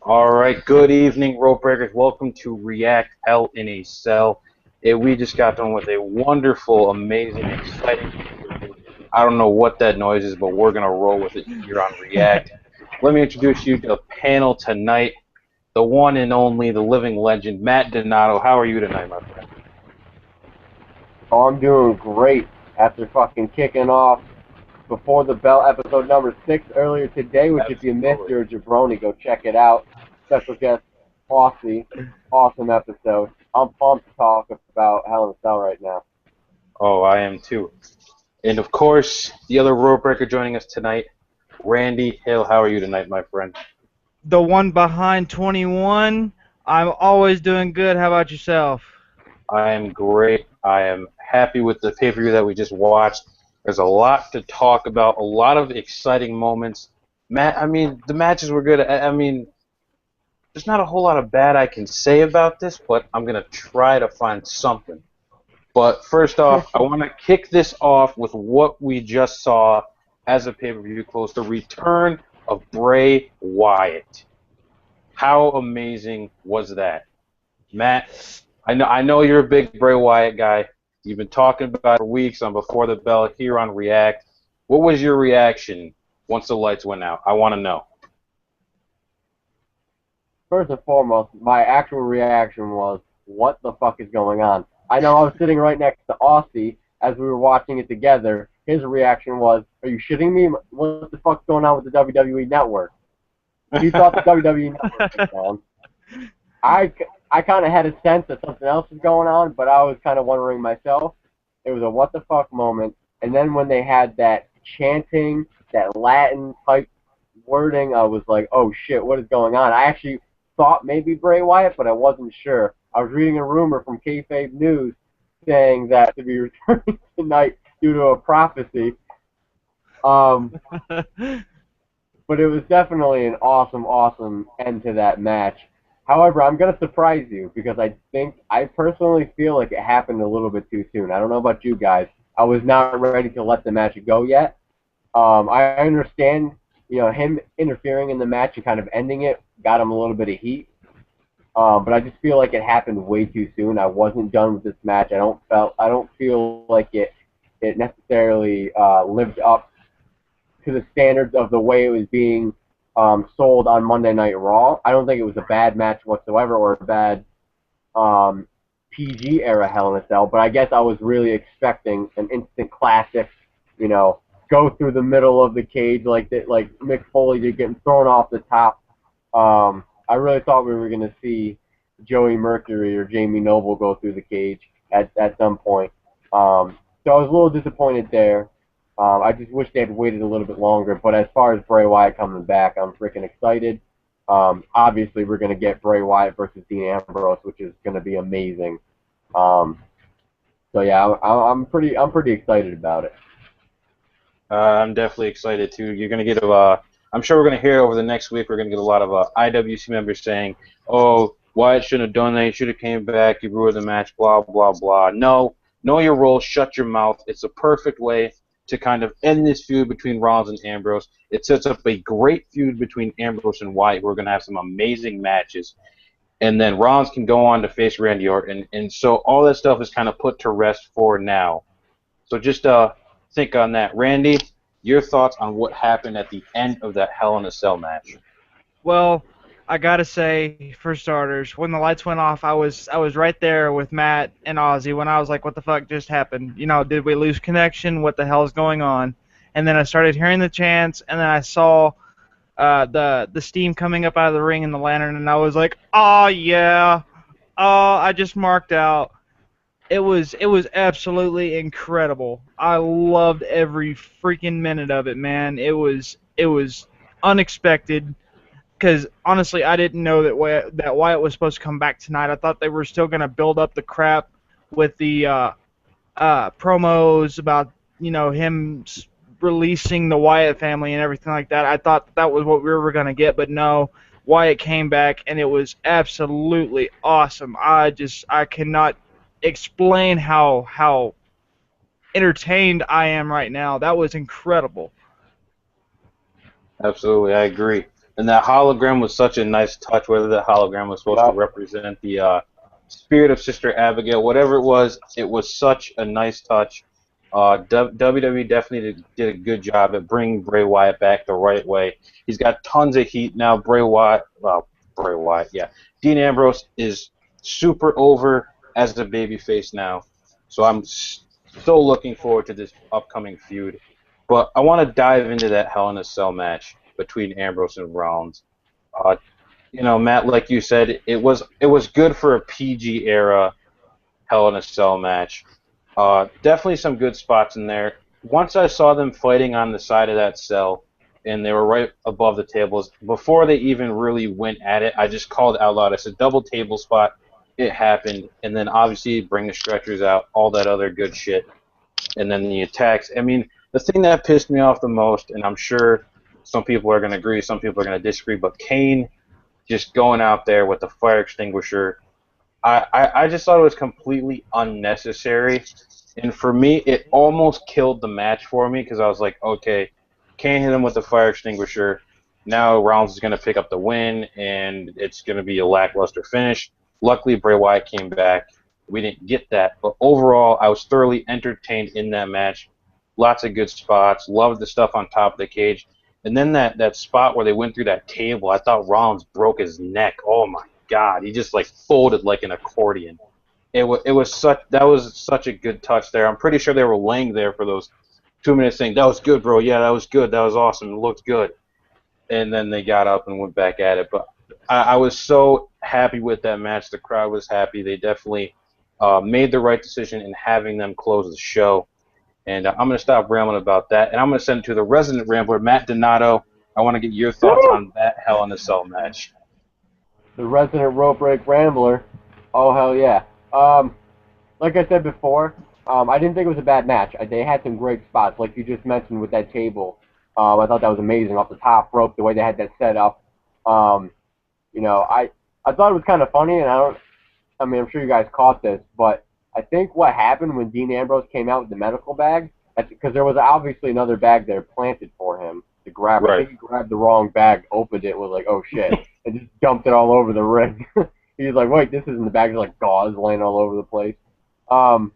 All right, good evening, Rope Breakers. Welcome to React Hell in a Cell. We just got done with a wonderful, amazing, exciting pay-per-view. I don't know what that noise is, but we're gonna roll with it here on React. Let me introduce you to the panel tonight, the one and only, the living legend, Matt Donato. How are you tonight, my friend? Oh, I'm doing great after fucking kicking off Before the Bell episode number 6 earlier today, which if you missed Absolutely. your jabroni, go check it out. Special guest Aussie. Awesome episode. I'm pumped to talk about Hell in a Cell right now. Oh, I am too. And of course, the other Rope Breaker joining us tonight, Randy Hill. How are you tonight, my friend? The one behind 21. I'm always doing good. How about yourself? I am great. I am happy with the pay-per-view that we just watched. There's a lot to talk about, a lot of exciting moments. I mean, the matches were good. I mean, there's not a whole lot of bad I can say about this, but I'm going to try to find something. But first off, I want to kick this off with what we just saw as a pay-per-view close, the return of Bray Wyatt. How amazing was that? Matt, I know you're a big Bray Wyatt guy. You've been talking about it for weeks on Before the Bell here on React. What was your reaction once the lights went out? I want to know. First and foremost, my actual reaction was, what the fuck is going on? I know I was sitting right next to Aussie as we were watching it together. His reaction was, are you shitting me? What the fuck's going on with the WWE Network? He thought the WWE Network was gone. I kind of had a sense that something else was going on, but I was kind of wondering myself. It was a what the fuck moment. And then when they had that chanting, that Latin type wording, I was like, oh shit, what is going on? I actually thought maybe Bray Wyatt, but I wasn't sure. I was reading a rumor from Kayfabe News saying that to be returning tonight due to a prophecy. But it was definitely an awesome, awesome end to that match. However, I'm going to surprise you because I personally feel like it happened a little bit too soon. I don't know about you guys. I was not ready to let the match go yet. I understand, him interfering in the match and kind of ending it got him a little bit of heat. But I just feel like it happened way too soon. I wasn't done with this match. I don't feel like it necessarily lived up to the standards of the way it was being sold on Monday Night Raw. I don't think it was a bad match whatsoever or a bad PG era Hell in a Cell, but I guess I was really expecting an instant classic, go through the middle of the cage like Mick Foley did, getting thrown off the top. I really thought we were going to see Joey Mercury or Jamie Noble go through the cage at some point. So I was a little disappointed there. I just wish they had waited a little bit longer. But as far as Bray Wyatt coming back, I'm freaking excited. Obviously, we're going to get Bray Wyatt versus Dean Ambrose, which is going to be amazing. Um, so yeah, I'm pretty excited about it. I'm definitely excited too. You're gonna get I'm sure we're gonna hear over the next week. We're gonna get a lot of IWC members saying, "Oh, Wyatt shouldn't have done that. He should have came back. He ruined the match." Blah blah blah. No, know your role. Shut your mouth. It's a perfect way to kind of end this feud between Rollins and Ambrose. It sets up a great feud between Ambrose and Wyatt. We're gonna have some amazing matches, and then Rollins can go on to face Randy Orton, and so all that stuff is kind of put to rest for now. So just think on that. Randy, your thoughts on what happened at the end of that Hell in a Cell match? Well, I gotta say, for starters, when the lights went off, I was right there with Matt and Ozzy when I was like, "What the fuck just happened? Did we lose connection? What the hell's going on?" And then I started hearing the chants, and then I saw the steam coming up out of the ring and the lantern, and I was like, "Oh yeah, oh I just marked out." It was absolutely incredible. I loved every freaking minute of it, man. It was unexpected because honestly, I didn't know that Wyatt was supposed to come back tonight. I thought they were still gonna build up the crap with the promos about him releasing the Wyatt family and everything like that. I thought that was what we were gonna get, but no. Wyatt came back and it was absolutely awesome. I cannot explain how entertained I am right now. That was incredible. Absolutely, I agree. And that hologram was such a nice touch. Whether the hologram was supposed to Yep. represent the spirit of Sister Abigail, whatever it was such a nice touch. WWE definitely did a good job at bringing Bray Wyatt back the right way. He's got tons of heat now. Bray Wyatt, yeah. Dean Ambrose is super over as the babyface now. So I'm so looking forward to this upcoming feud. But I want to dive into that Hell in a Cell match between Ambrose and Rollins. Uh, Matt, like you said, it was good for a PG era Hell in a Cell match. Definitely some good spots in there. Once I saw them fighting on the side of that cell, and they were right above the tables, before they even really went at it, I just called out loud. I said, double table spot. It happened. And then obviously bring the stretchers out, all that other good shit. And then the attacks. I mean, the thing that pissed me off the most, and I'm sure some people are going to agree, some people are going to disagree, but Kane just going out there with the fire extinguisher, I just thought it was completely unnecessary. And for me, it almost killed the match for me because I was like, okay, Kane hit him with the fire extinguisher. Now Rollins is going to pick up the win, and it's going to be a lackluster finish. Luckily, Bray Wyatt came back. We didn't get that. But overall, I was thoroughly entertained in that match. Lots of good spots. Loved the stuff on top of the cage. And then that spot where they went through that table, I thought Rollins broke his neck. Oh, my God. He just, like, folded like an accordion. It was such a good touch there. I'm pretty sure they were laying there for those 2 minutes saying, that was good, bro. Yeah, that was good. That was awesome. It looked good. And then they got up and went back at it. But I was so happy with that match. The crowd was happy. They definitely made the right decision in having them close the show. And I'm going to stop rambling about that. And I'm going to send it to the resident rambler, Matt Donato. I want to get your thoughts on that Hell in a Cell match. The resident rope break rambler. Oh, hell yeah. Like I said before, I didn't think it was a bad match. They had some great spots, like you just mentioned with that table. I thought that was amazing off the top rope, the way they had that set up. I thought it was kind of funny, and I'm sure you guys caught this, but I think what happened when Dean Ambrose came out with the medical bag, because there was obviously another bag there planted for him to grab. Right. I think he grabbed the wrong bag, opened it, was like, oh shit, and just dumped it all over the ring. He's like, wait, this isn't the bag. There's like gauze laying all over the place. But,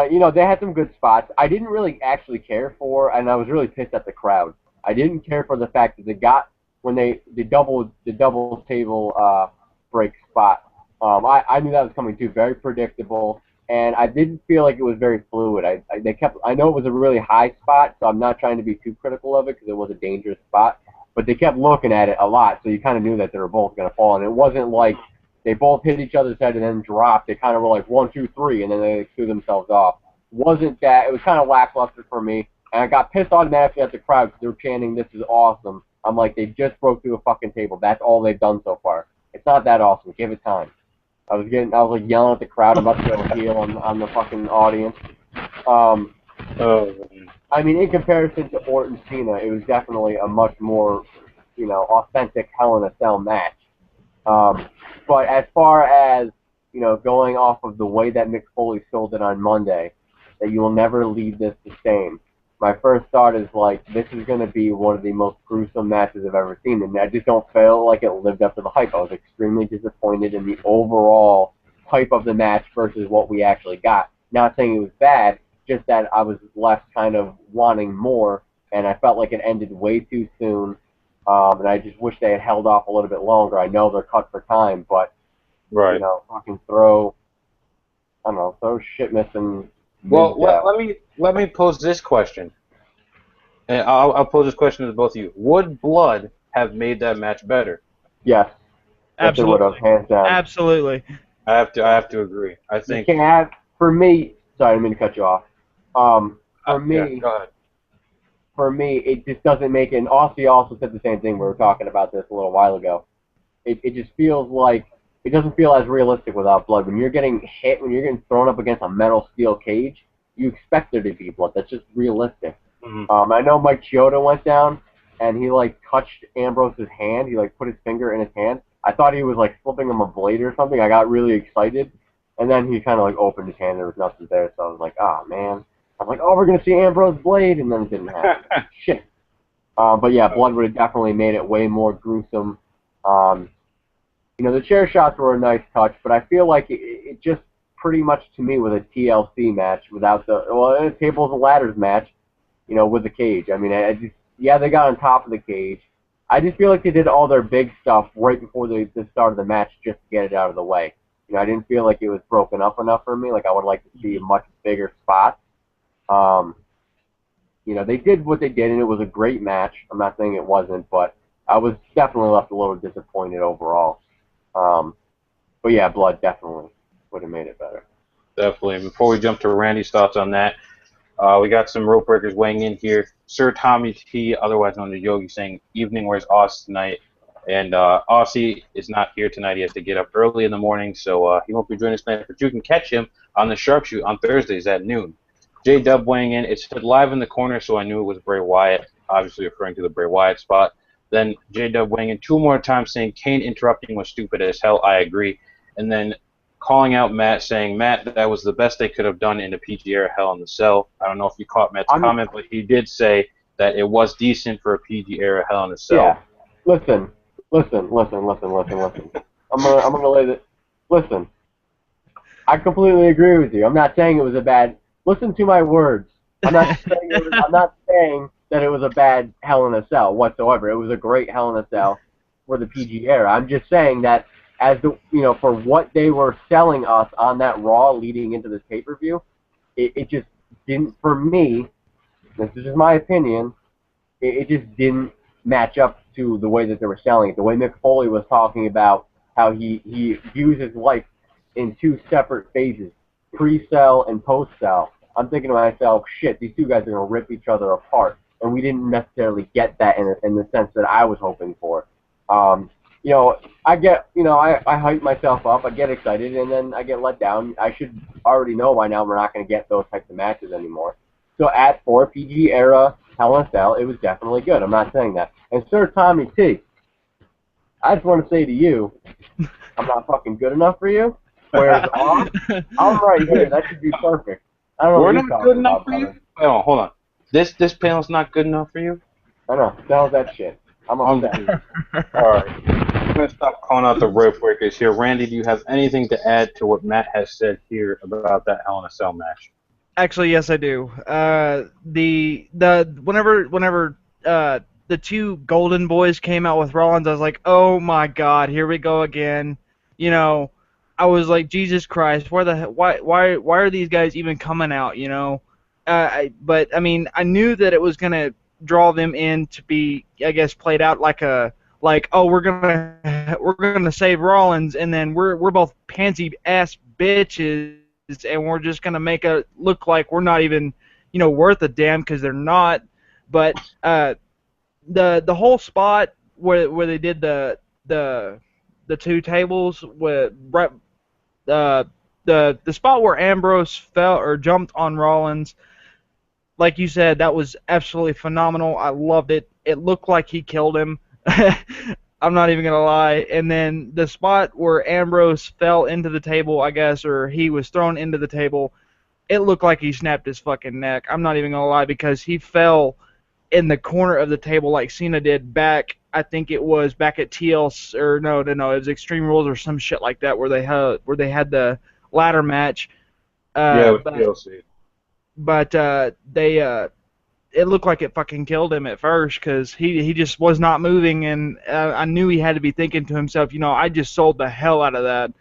they had some good spots. I didn't really actually care for, and I was really pissed at the crowd. I didn't care for the fact that they got, when the double table break spot, I knew that was coming too, very predictable, and I didn't feel like it was very fluid. I know it was a really high spot, so I'm not trying to be too critical of it because it was a dangerous spot, but they kept looking at it a lot, so you kind of knew that they were both going to fall, and it wasn't like they both hit each other's head and then dropped. They kind of were like 1, 2, 3, and then they threw themselves off. Wasn't that? It was kind of lackluster for me, and I got pissed automatically at the crowd because they were chanting, "This is awesome." I'm like, they just broke through a fucking table. That's all they've done so far. It's not that awesome. Give it time. I was like yelling at the crowd. I'm about to go heel on the fucking audience. I mean, in comparison to Orton Cena, it was definitely a much more, authentic Hell in a Cell match. But as far as, going off of the way that Mick Foley sold it on Monday, that you will never leave this the same, my first thought is like, this is going to be one of the most gruesome matches I've ever seen, and I just don't feel like it lived up to the hype. I was extremely disappointed in the overall hype of the match versus what we actually got. Not saying it was bad, just that I was left kind of wanting more, and I felt like it ended way too soon. And I just wish they had held off a little bit longer. I know they're cut for time, but Right. Fucking throw Sheamus and. Well, let me pose this question, and I'll pose this question to both of you. Would blood have made that match better? Yes. Absolutely. Yes, it would have, hands down. Absolutely. I have to agree. I think. You can have, for me. Sorry, I didn't mean to cut you off. For me. Yeah, go ahead. For me, it just doesn't make it. And Aussie also said the same thing. We were talking about this a little while ago. It just feels like it doesn't feel as realistic without blood. When you're getting hit, when you're getting thrown up against a metal steel cage, you expect there to be blood. That's just realistic. Mm-hmm. I know Mike Chioda went down, and he touched Ambrose's hand. He put his finger in his hand. I thought he was flipping him a blade or something. I got really excited, and then he kind of opened his hand. There was nothing there, so I was like, ah, man. I'm like, oh, we're going to see Ambrose's blade, and then it didn't happen. Shit. But yeah, blood would have definitely made it way more gruesome. Um, the chair shots were a nice touch, but I feel like it just pretty much to me was a TLC match without a tables and ladders match, with the cage. I mean, yeah, they got on top of the cage. I just feel like they did all their big stuff right before the start of the match just to get it out of the way. I didn't feel like it was broken up enough for me. Like I would like to see a much bigger spot. They did what they did, and it was a great match. I'm not saying it wasn't, but I was definitely left a little disappointed overall. But yeah, blood definitely would have made it better. Definitely. Before we jump to Randy's thoughts on that, we got some rope breakers weighing in here. Sir Tommy T, otherwise known as Yogi, saying, "Evening, where's Aussie tonight?" And Aussie is not here tonight. He has to get up early in the morning, so he won't be joining us tonight. But you can catch him on the Sharpshoot on Thursdays at noon. J-Dub weighing in. It said live in the corner, so I knew it was Bray Wyatt, obviously referring to the Bray Wyatt spot. Then J-Dub weighing in 2 more times, saying Kane interrupting was stupid as hell. I agree. And then calling out Matt, saying, Matt, that was the best they could have done in the PG era Hell in the Cell. I don't know if you caught Matt's comment, but he did say that it was decent for a PG era Hell in the Cell. Yeah. Listen. I'm gonna lay this. Listen. I completely agree with you. I'm not saying it was a bad. Listen to my words. I'm not saying that it was a bad Hell in a Cell whatsoever. It was a great Hell in a Cell for the PG era. I'm just saying that as for what they were selling us on that Raw leading into this pay-per-view, it just didn't, for me, this is just my opinion, it just didn't match up to the way that they were selling it. The way Mick Foley was talking about how he views his life in 2 separate phases, pre-cell and post-cell. I'm thinking to myself, shit, these 2 guys are going to rip each other apart. And we didn't necessarily get that in the sense that I was hoping for. I get, I hype myself up, I get excited, and then I get let down. I should already know by now we're not going to get those types of matches anymore. So for a PG era Hell in a Cell, it was definitely good. I'm not saying that. And Sir Tommy T, I just want to say to you, I'm not fucking good enough for you. Whereas I'm right here. That should be perfect. I don't know. We're not good enough for you? Oh, hold on. This panel's not good enough for you? I know. Tell that shit. I'm upset. All right. I'm going to stop calling out the rope breakers here. Randy, do you have anything to add to what Matt has said here about that Hell in a Cell match? Actually, yes, I do. Whenever the 2 Golden Boys came out with Rollins, I was like, oh my God, here we go again. I was like, Jesus Christ, why are these guys even coming out? But I mean, I knew that it was gonna draw them in to be, I guess, played out like oh, we're gonna save Rollins, and then we're both pansy ass bitches, and we're just gonna make it look like we're not even worth a damn, because they're not. But the whole spot where they did the 2 tables with the spot where Ambrose fell or jumped on Rollins, like you said, that was absolutely phenomenal. I loved it. It looked like he killed him. I'm not even gonna lie. And then the spot where Ambrose fell into the table, I guess, or he was thrown into the table, it looked like he snapped his fucking neck. I'm not even gonna lie, because he fell in the corner of the table like Cena did back. I think it was back at TLC, or no, it was Extreme Rules or some shit like that, where they had the ladder match. Yeah, with TLC. But it looked like it fucking killed him at first, because he just was not moving, and I knew he had to be thinking to himself, I just sold the hell out of that.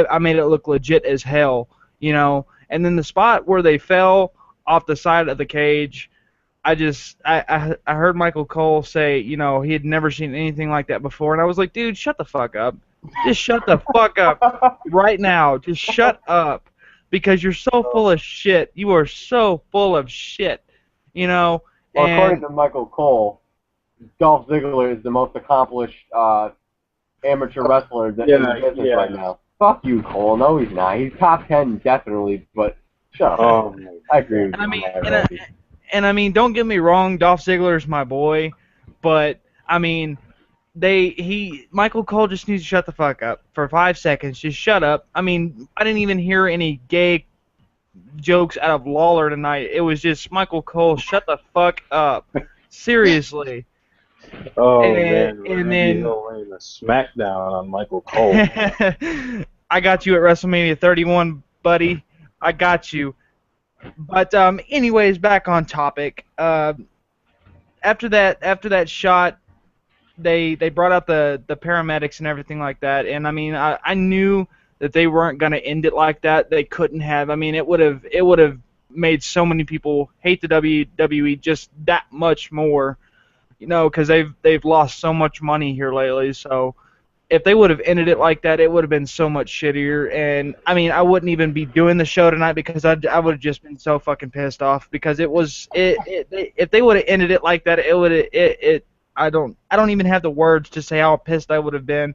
I made it look legit as hell, And then the spot where they fell off the side of the cage, I heard Michael Cole say, he had never seen anything like that before, and I was like, dude, shut the fuck up. Just shut the fuck up right now. Just shut up, because you're so full of shit. You are so full of shit, Well, according to Michael Cole, Dolph Ziggler is the most accomplished amateur wrestler in the business right now. Fuck you, Cole. No, he's not. He's top 10 definitely, but shut up. I agree with you. And I mean, don't get me wrong, Dolph Ziggler's my boy, but I mean, Michael Cole just needs to shut the fuck up for 5 seconds. Just shut up. I mean, I didn't even hear any gay jokes out of Lawler tonight. It was just Michael Cole, shut the fuck up. Seriously. Oh and, man, and Randy then Hill laying a smackdown on Michael Cole. I got you at WrestleMania 31, buddy. I got you. But anyways, back on topic. After that shot, they brought out the paramedics and everything like that. And I mean, I knew that they weren't gonna end it like that. They couldn't have. I mean, it would have made so many people hate the WWE just that much more. Because they've lost so much money here lately. So if they would have ended it like that, it would have been so much shittier. And I mean, I wouldn't even be doing the show tonight because I would have just been so fucking pissed off because if they would have ended it like that, it would it I don't even have the words to say how pissed I would have been.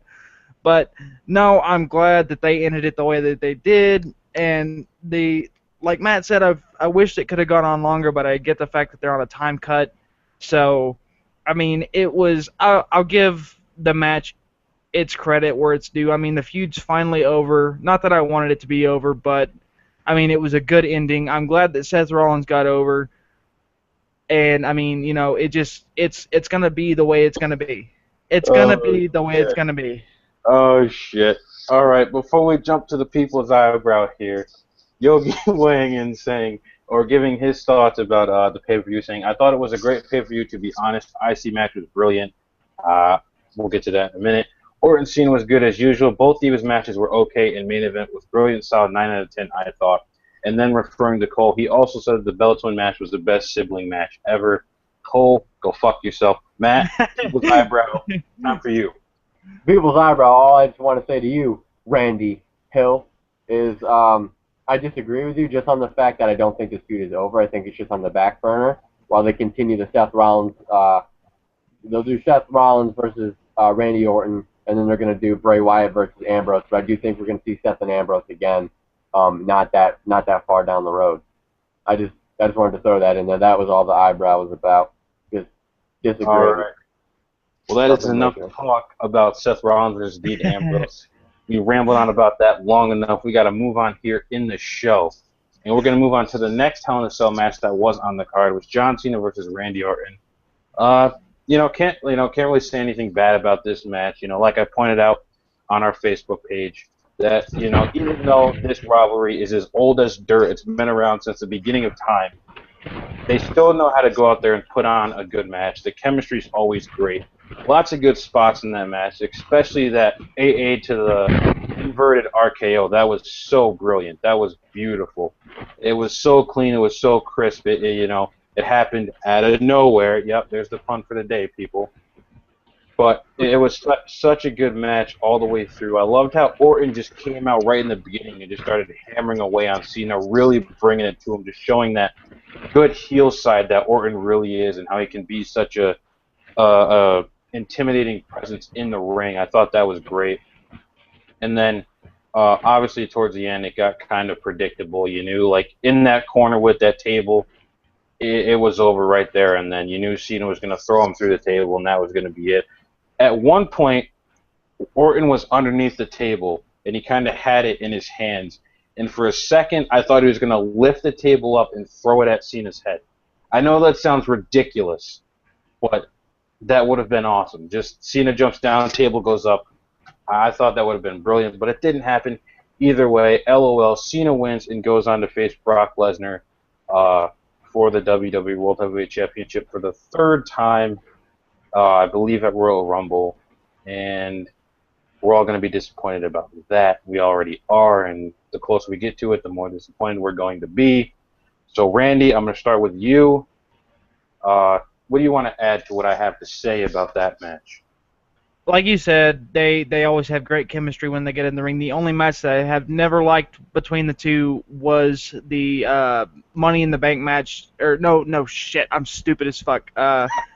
But no, I'm glad that they ended it the way that they did. And like Matt said, I wish it could have gone on longer, but I get the fact that they're on a time cut. So I mean, I'll give the match its credit where it's due. I mean, the feud's finally over. Not that I wanted it to be over, but I mean, it was a good ending. I'm glad that Seth Rollins got over. And I mean, it's gonna be the way it's gonna be. It's gonna Oh be the way it's shit. gonna be. Oh shit. All right, before we jump to the people's eyebrow here, Yogi weighing in saying or giving his thoughts about the pay-per-view, saying, "I thought it was a great pay-per-view. To be honest, IC match was brilliant. Uh, we'll get to that in a minute. Orton Cena was good as usual. Both Divas matches were okay, and main event was brilliant, solid 9 out of 10, I thought." And then referring to Cole, he also said the Bella Twin match was the best sibling match ever. Cole, go fuck yourself. Matt, people's eyebrow, time for you. People's eyebrow. All I just want to say to you, Randy Hill, is I disagree with you just on the fact that I don't think this feud is over. I think it's just on the back burner while they continue the Seth Rollins. They'll do Seth Rollins versus Randy Orton, and then they're going to do Bray Wyatt versus Ambrose. But I do think we're going to see Seth and Ambrose again. Not that far down the road. I just wanted to throw that in there. That was all the eyebrow was about. Just disagree. All right. Well, that is Nothing enough major. talk about Seth Rollins versus Dean Ambrose. We rambled on about that long enough. We got to move on here in the show. And we're going to move on to the next Hell in a Cell match that was on the card, which John Cena versus Randy Orton. Can't really say anything bad about this match. Like I pointed out on our Facebook page, that even though this rivalry is as old as dirt, it's been around since the beginning of time. They still know how to go out there and put on a good match. The chemistry is always great. Lots of good spots in that match, especially that AA to the inverted RKO. That was so brilliant. That was beautiful. It was so clean. It was so crisp. It happened out of nowhere. Yep, there's the pun for the day, people. But it was such a good match all the way through. I loved how Orton just came out right in the beginning and just started hammering away on Cena, really bringing it to him, just showing that good heel side that Orton really is and how he can be such a intimidating presence in the ring. I thought that was great. And then obviously towards the end it got kind of predictable. You knew, like, in that corner with that table, it was over right there, and then you knew Cena was going to throw him through the table, and that was going to be it. At one point, Orton was underneath the table, and he kind of had it in his hands. And for a second, I thought he was going to lift the table up and throw it at Cena's head. I know that sounds ridiculous, but that would have been awesome. Just Cena jumps down, table goes up. I thought that would have been brilliant, but it didn't happen. Either way, LOL, Cena wins and goes on to face Brock Lesnar for the WWE World Heavyweight Championship for the third time, I believe at Royal Rumble. And we're all going to be disappointed about that. We already are, and the closer we get to it, the more disappointed we're going to be. So, Randy, I'm going to start with you. What do you want to add to what I have to say about that match? Like you said, they always have great chemistry when they get in the ring. The only match that I have never liked between the two was the Money in the Bank match. Or no, shit, I'm stupid as fuck.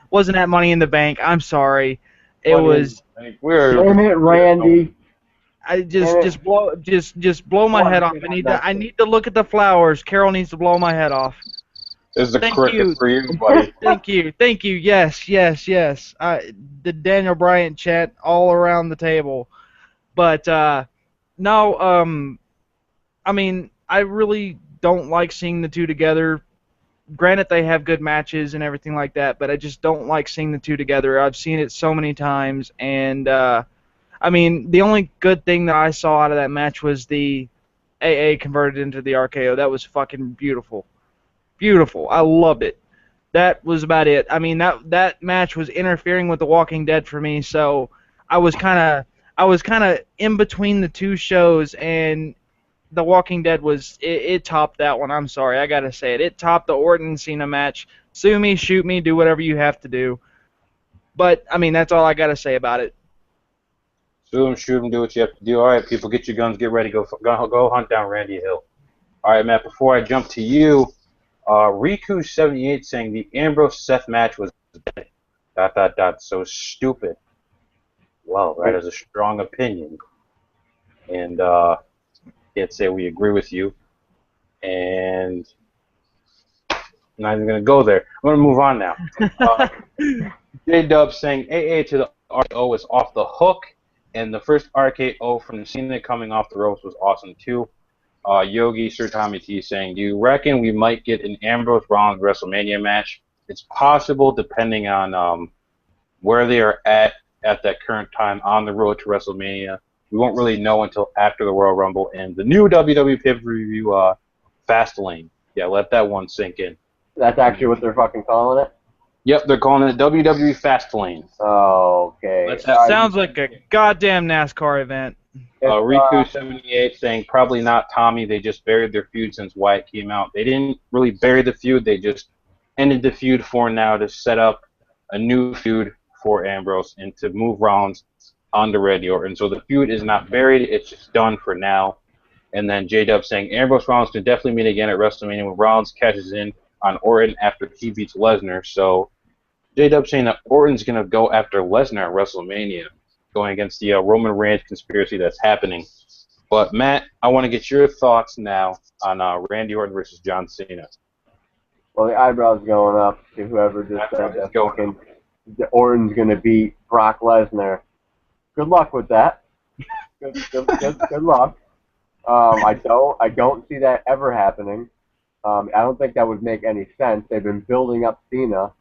Wasn't that Money in the Bank? I'm sorry. It was. Damn it, Randy. I just blow my head off. I need to look at the flowers. Carol needs to blow my head off. This is a Thank cricket you. for you, buddy. Thank you. Yes. The Daniel Bryant chant all around the table. But no, I mean, I really don't like seeing the two together. granted, they have good matches and everything like that, but I just don't like seeing the two together. I've seen it so many times, and I mean, the only good thing that I saw out of that match was the AA converted into the RKO. That was fucking beautiful. Beautiful. I loved it. That was about it. I mean, that match was interfering with The Walking Dead for me, so I was kind of in between the two shows, and The Walking Dead it topped that one. I'm sorry, I gotta say it. It topped the Orton Cena match. Sue me, shoot me, do whatever you have to do. But I mean, that's all I gotta say about it. Sue him, shoot him, do what you have to do. All right, people, get your guns, get ready, go hunt down Randy Hill. All right, Matt. Before I jump to you, Riku78 saying the Ambrose Seth match was so stupid. Well, that is a strong opinion, and can't say we agree with you. And I'm not even gonna go there. I'm gonna move on now. J-Dub saying AA to the RKO is off the hook, and the first RKO from Cena coming off the ropes was awesome too. Yogi Sir Tommy T saying, do you reckon we might get an Ambrose Rollins WrestleMania match? It's possible, depending on where they are at that current time on the road to WrestleMania. We won't really know until after the Royal Rumble and the new WWE pay-per-view, Fastlane. Yeah, let that one sink in. That's actually what they're fucking calling it? Yep, they're calling it WWE Fastlane. Oh, okay. That sounds like a goddamn NASCAR event. Riku78 saying probably not Tommy. They just buried their feud since Wyatt came out. They didn't really bury the feud. They just ended the feud for now to set up a new feud for Ambrose and to move Rollins on to Randy Orton. So the feud is not buried. It's just done for now. And then J-Dub saying Ambrose Rollins can definitely meet again at WrestleMania when Rollins catches in on Orton after he beats Lesnar. So J-Dub saying that Orton's going to go after Lesnar at WrestleMania, going against the Roman Reigns conspiracy that's happening. But, Matt, I want to get your thoughts now on Randy Orton versus John Cena. Well, the eyebrows going up to whoever just said that fucking Orton's going to beat Brock Lesnar. Good luck with that. Good luck. I don't see that ever happening. I don't think that would make any sense. They've been building up Cena,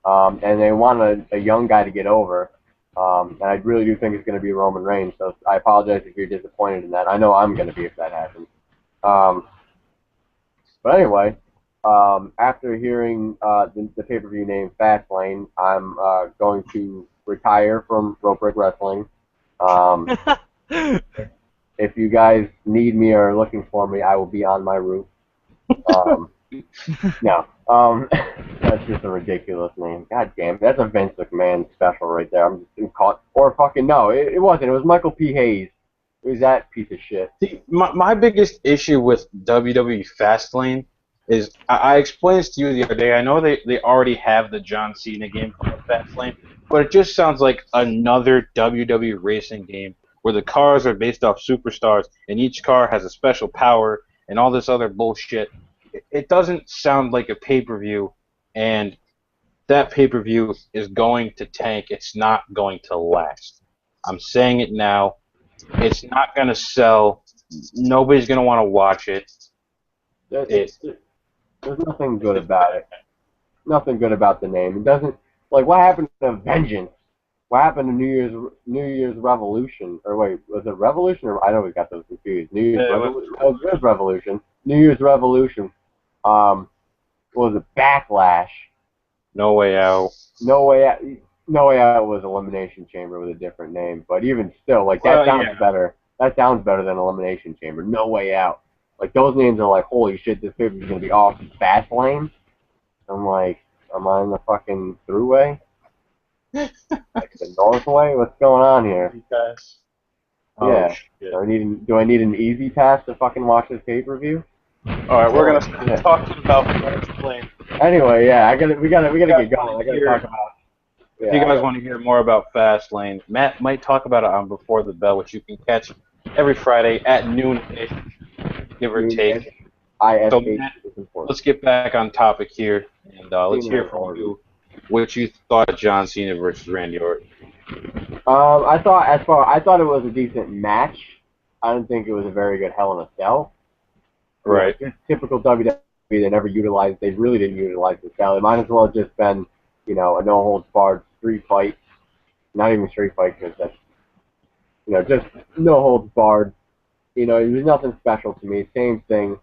and they want a young guy to get over. And I really do think it's going to be Roman Reigns, so I apologize if you're disappointed in that. I know I'm going to be if that happens. But anyway, after hearing the pay-per-view name Fastlane, I'm going to retire from Rope Break Wrestling. If you guys need me or are looking for me, I will be on my roof. No. That's just a ridiculous name. God damn, that's a Vince McMahon special right there. I'm just caught. Or fucking no, it wasn't. It was Michael P. Hayes. It was that piece of shit. See, my biggest issue with WWE Fastlane is I explained this to you the other day. I know they already have the John Cena game called Fastlane, but it just sounds like another WWE racing game where the cars are based off superstars and each car has a special power and all this other bullshit. It doesn't sound like a pay-per-view, and that pay-per-view is going to tank. It's not going to last. I'm saying it now. It's not going to sell. Nobody's going to want to watch it. There's nothing good about it. Nothing good about the name. It doesn't, like, what happened to Vengeance? What happened to New Year's Revolution? Or wait, was it Revolution? Or I know we got those confused. New Year's Revolution. Oh, it was Revolution. New Year's Revolution. What was it? Backlash. No Way Out. No Way Out. No Way Out was Elimination Chamber with a different name, but even still, like that sounds better. That sounds better than Elimination Chamber. No Way Out. Like those names are like, holy shit, this paper is gonna be off Fastlane. I'm like, am I in the fucking throughway? Like the Northway? What's going on here? Yeah. Do I need an easy pass to fucking watch this pay-per-view? All right, we're gonna start talking about Fastlane. Anyway, yeah, we gotta get going. I gotta talk about. Yeah, if you guys want to hear more about Fastlane, Matt might talk about it on Before the Bell, which you can catch every Friday at noon-ish, give or take. So, Matt, let's get back on topic here, and let's hear from you what you thought of John Cena versus Randy Orton. I thought it was a decent match. I didn't think it was a very good Hell in a Cell. Right. Just typical WWE They never utilized. They really didn't utilize the style. It might as well have just been, a no holds barred street fight. Not even street fight because that's, just no holds barred. It was nothing special to me. Same thing.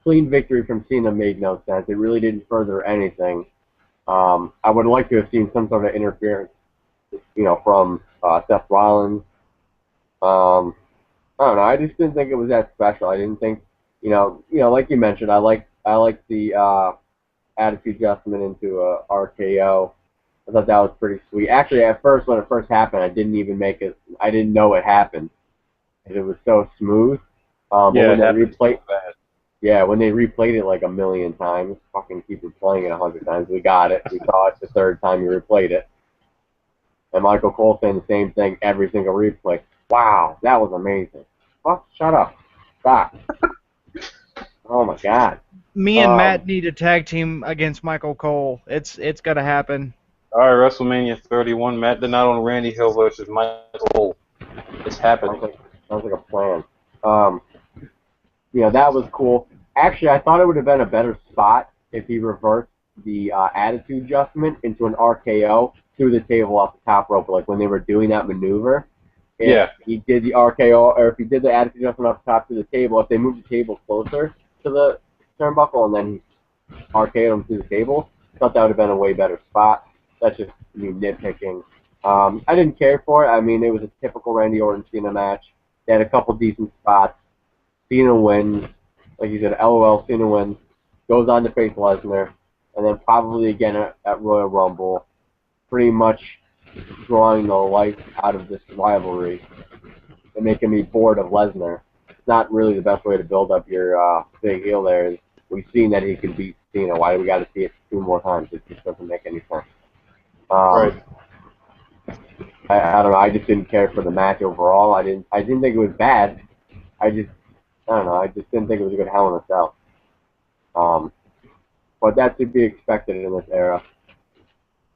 Clean victory from Cena made no sense. It really didn't further anything. I would like to have seen some sort of interference, from Seth Rollins. I don't know. I just didn't think it was that special. I didn't think, like you mentioned, I like the attitude adjustment into a RKO. I thought that was pretty sweet. Actually, at first, when it first happened, I didn't even I didn't know it happened. And it was so smooth. But when they replayed it like a million times, fucking keep replaying it 100 times. We got it. We saw it the third time you replayed it. And Michael Cole saying the same thing every single replay. Wow, that was amazing. Fuck, shut up. Stop. Oh my God. Me and Matt need a tag team against Michael Cole. It's got to happen. All right, WrestleMania 31, Matt Donato and Randy Hill versus Michael Cole. It's happening. Sounds like a plan. That was cool. Actually, I thought it would have been a better spot if he reversed the attitude adjustment into an RKO through the table off the top rope, like when they were doing that maneuver. If he did the RKO, or if he did the attitude adjustment off the top to the table, if they moved the table closer to the turnbuckle and then he RKO'd him through the table, I thought that would have been a way better spot. That's just me nitpicking. I didn't care for it. I mean, it was a typical Randy Orton-Cena match. They had a couple decent spots. Cena wins. Like you said, LOL, Cena wins. Goes on to face Lesnar. And then probably again at Royal Rumble. Pretty much drawing the life out of this rivalry and making me bored of Lesnar. It's not really the best way to build up your big heel there. We've seen that he can beat Cena. Why do we got to see it 2 more times? It just doesn't make any sense. Right. I don't know. I just didn't care for the match overall. I didn't think it was bad. I don't know. I just didn't think it was a good Hell in a Cell. But that's to be expected in this era.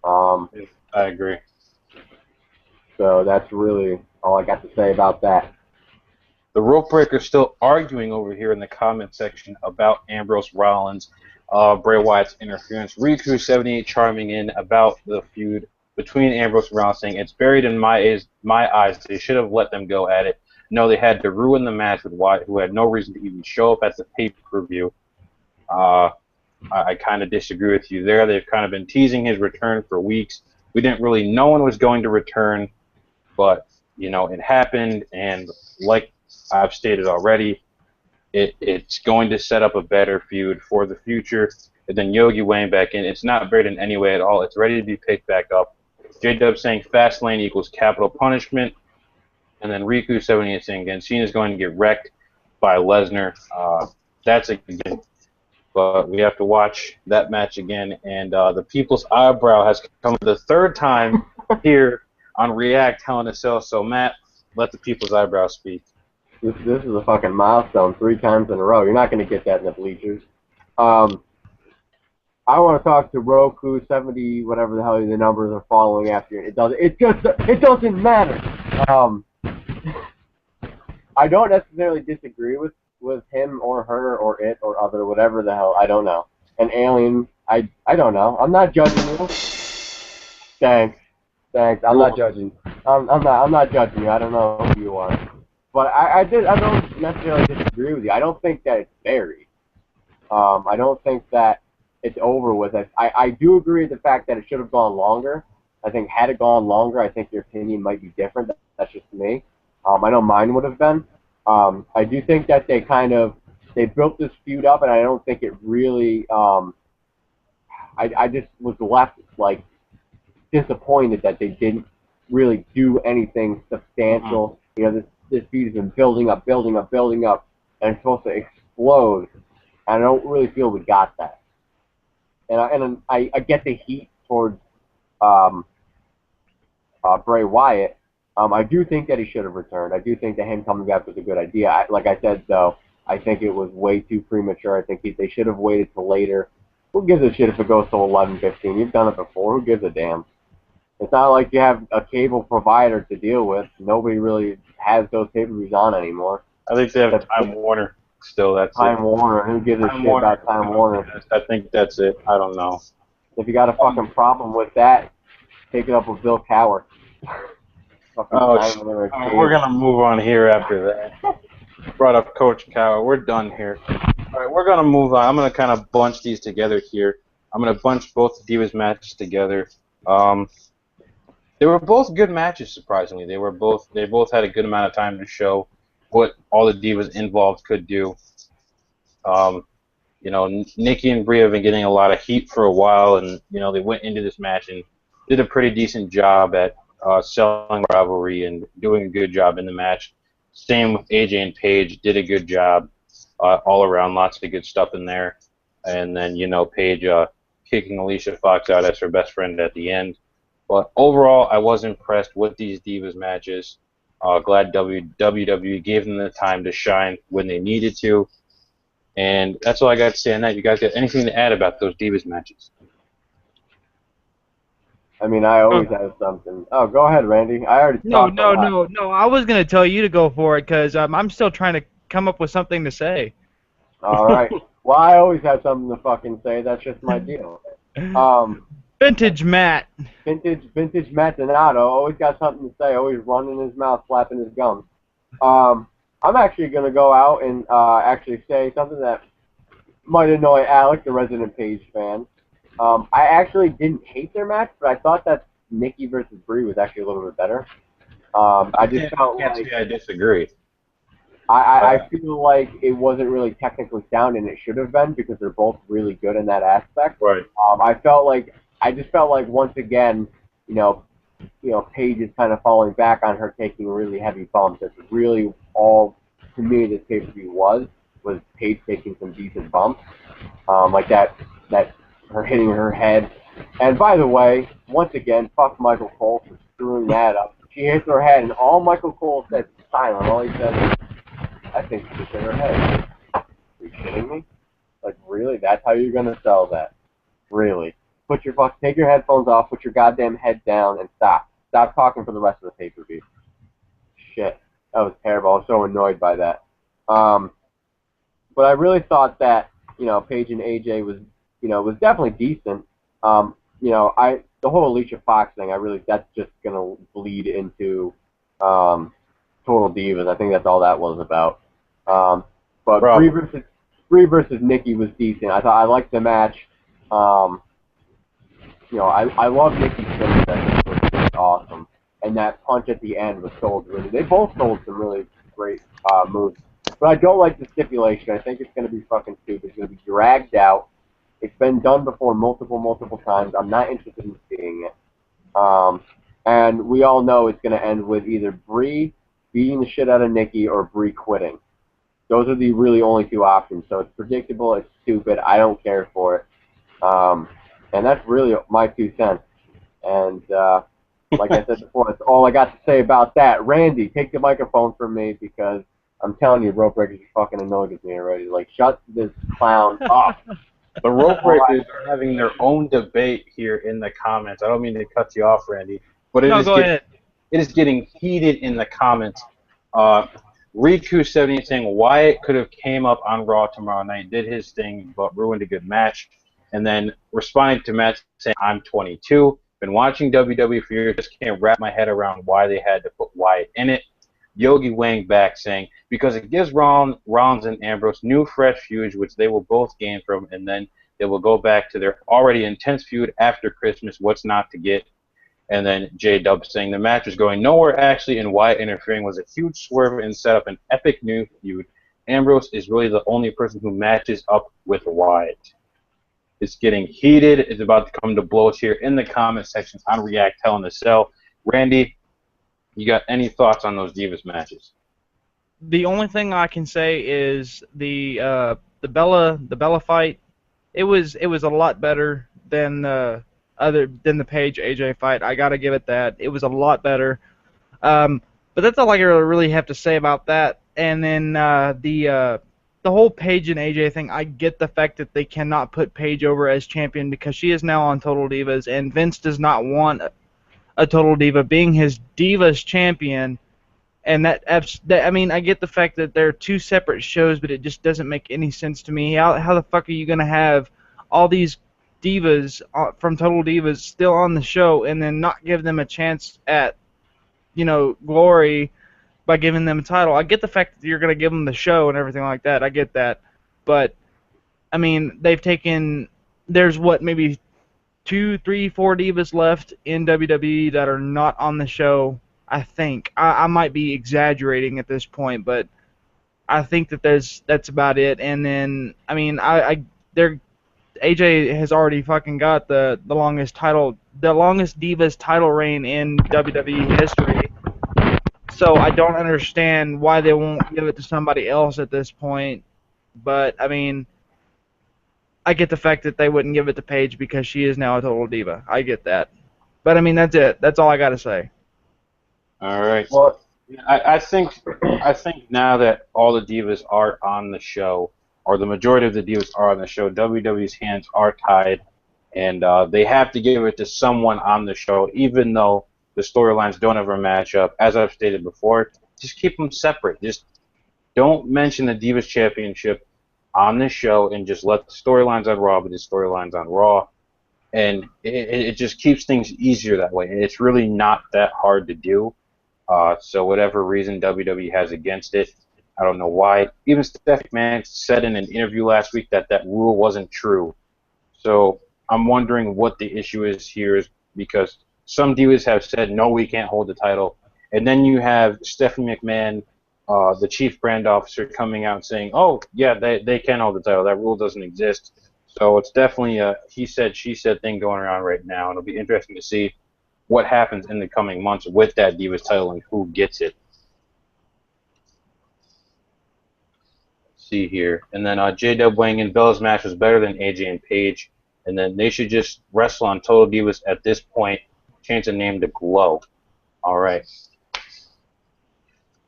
I agree. So that's really all I got to say about that. The Rope Breaker's still arguing over here in the comment section about Ambrose Rollins, Bray Wyatt's interference. Riku78 chiming in about the feud between Ambrose and Rollins, saying, "It's buried in my eyes. They should have let them go at it. No, they had to ruin the match with Wyatt, who had no reason to even show up at the pay-per-view." I kind of disagree with you there. They've kind of been teasing his return for weeks. We didn't really know when was going to return, but, it happened, and like I've stated already, it's going to set up a better feud for the future. And then Yogi weighing back in. It's not buried in any way at all. It's ready to be picked back up. J-Dub saying Fastlane equals capital punishment. And then Riku78 saying, again, Cena's going to get wrecked by Lesnar. That's a given. But we have to watch that match again. And the People's Eyebrow has come the third time here on React Hell in a Cell. So, Matt, let the People's Eyebrow speak. This is a fucking milestone 3 times in a row. You're not going to get that in the bleachers. I want to talk to Roku 70, whatever the hell the numbers are following after. It doesn't matter. I don't necessarily disagree with him or her or it or other, whatever the hell. I don't know. An alien. I don't know. I'm not judging you. Thanks. I'm not judging. I'm not judging you. I don't know who you are. But I don't necessarily disagree with you. I don't think that it's buried. I don't think that it's over with. I do agree with the fact that it should have gone longer. I think had it gone longer, I think your opinion might be different. That's just me. I know mine would have been. I do think that they built this feud up, and I don't think it really. I just was left disappointed that they didn't really do anything substantial. This feud has been building up, and it's supposed to explode. And I don't really feel we got that. And I get the heat towards Bray Wyatt. I do think that he should have returned. I do think that him coming back was a good idea. Like I said, though, I think it was way too premature. I think they should have waited till later. Who gives a shit if it goes to 11:15? You've done it before. Who gives a damn? It's not like you have a cable provider to deal with. Nobody really has those pay-per-views on anymore. I think they have Time Warner. still, that's Time it. Warner. Who gives a Time shit Warner. about Time Warner? I think that's it. I don't know. If you got a fucking problem with that, take it up with Bill Cowher. Fucking Oh, Time Warner. we're gonna move on here after that. Brought up Coach Cowher. We're done here. All right, we're gonna move on. I'm gonna kind of bunch these together here. I'm gonna bunch both Divas matches together. They were both good matches, surprisingly. They both had a good amount of time to show what all the Divas involved could do. You know, Nikki and Brie have been getting a lot of heat for a while, and you know they went into this match and did a pretty decent job at selling rivalry and doing a good job in the match. Same with AJ and Paige, did a good job all around, lots of good stuff in there. And then you know Paige kicking Alicia Fox out as her best friend at the end. But overall, I was impressed with these Divas matches. Glad WWE gave them the time to shine when they needed to. And that's all I got to say on that. You guys got anything to add about those Divas matches? I mean, I always have something. Oh, go ahead, Randy. I already No, talked a lot. no. I was gonna tell you to go for it because I'm still trying to come up with something to say. All right. Well, I always have something to fucking say. That's just my deal. Vintage Matt. Vintage Matt Donato always got something to say. Always running his mouth, flapping his gums. I'm actually gonna go out and actually say something that might annoy Alec, the resident Paige fan. I actually didn't hate their match, but I thought that Nikki versus Brie was actually a little bit better. I just felt like I disagree. I feel like it wasn't really technically sound, and it should have been because they're both really good in that aspect. Right. I just felt like once again, you know, Paige is kind of falling back on her taking really heavy bumps. That's really all to me this pay-per-view was Paige taking some decent bumps, like that her hitting her head. And by the way, once again, fuck Michael Cole for screwing that up. She hits her head, and all Michael Cole said is silent. All he said is, I think she just hit her head. Are you kidding me? Like, really? That's how you're gonna sell that? Really? Take your headphones off, put your goddamn head down, and stop. Stop talking for the rest of the pay-per-view. Shit. That was terrible. I was so annoyed by that. But I really thought that, Paige and AJ was definitely decent. The whole Alicia Fox thing, that's just gonna bleed into Total Divas. I think that's all that was about. But Brie versus Nikki was decent. I liked the match. I love Nikki's finish. That was awesome. And that punch at the end was sold really. They both sold some really great moves. But I don't like the stipulation. I think it's going to be fucking stupid. It's going to be dragged out. It's been done before multiple times. I'm not interested in seeing it. And we all know it's going to end with either Brie beating the shit out of Nikki or Brie quitting. Those are the really only two options. So it's predictable. It's stupid. I don't care for it. And that's really my 2 cents. And like I said before, that's all I got to say about that. Randy, take the microphone from me because I'm telling you, Rope Breakers are fucking annoyed with me already. Like, shut this clown up. The Rope Breakers are having their own debate here in the comments. I don't mean to cut you off, Randy, but it is getting heated in the comments. Riku78 saying Wyatt could have came up on Raw tomorrow night, did his thing, but ruined a good match. And then responding to Matt saying, I'm 22, been watching WWE for years, just can't wrap my head around why they had to put Wyatt in it. Yogi Wang back saying, because it gives Rollins and Ambrose new fresh feuds, which they will both gain from, and then they will go back to their already intense feud after Christmas, what's not to get. And then J-Dub saying, the match was going nowhere actually, and Wyatt interfering was a huge swerve and set up an epic new feud. Ambrose is really the only person who matches up with Wyatt. It's getting heated. It's about to come to blows here in the comment sections on React Hell in the Cell. Randy, you got any thoughts on those Divas matches? The only thing I can say is the Bella fight. It was a lot better than the Paige AJ fight. I gotta give it that. It was a lot better. But that's all I really have to say about that. And then the whole Paige and AJ thing, I get the fact that they cannot put Paige over as champion because she is now on Total Divas, and Vince does not want a Total Diva being his Divas champion And that I mean, I get the fact that they're two separate shows, but it just doesn't make any sense to me. How the fuck are you gonna have all these divas from Total Divas still on the show and then not give them a chance at, glory by giving them a title? I get the fact that you're gonna give them the show and everything like that. I get that, but I mean, there's what, maybe two, three, four divas left in WWE that are not on the show. I think I might be exaggerating at this point, but I think that's about it. And then I mean, they're AJ has already fucking got the longest divas title reign in WWE history. So I don't understand why they won't give it to somebody else at this point. But I mean, I get the fact that they wouldn't give it to Paige because she is now a total diva. I get that. But I mean, that's it. That's all I got to say. All right. Well, I think now that all the divas are on the show, or the majority of the divas are on the show, WWE's hands are tied, and they have to give it to someone on the show, even though the storylines don't ever match up. As I've stated before, just keep them separate. Just don't mention the Divas Championship on the show, and just let the storylines on Raw be the storylines on Raw. And it just keeps things easier that way. And it's really not that hard to do. So whatever reason WWE has against it, I don't know why. Even Stephanie McMahon said in an interview last week that that rule wasn't true. So I'm wondering what the issue is here, is because some divas have said, no, we can't hold the title. And then you have Stephanie McMahon, the chief brand officer, coming out and saying, oh, yeah, they can hold the title. That rule doesn't exist. So it's definitely a he said, she said thing going around right now. And it'll be interesting to see what happens in the coming months with that Divas title and who gets it. Let's see here. And then J-Dub weighing in, Bella's match was better than AJ and Paige. And then they should just wrestle on Total Divas at this point. Change the name to Glow. All right.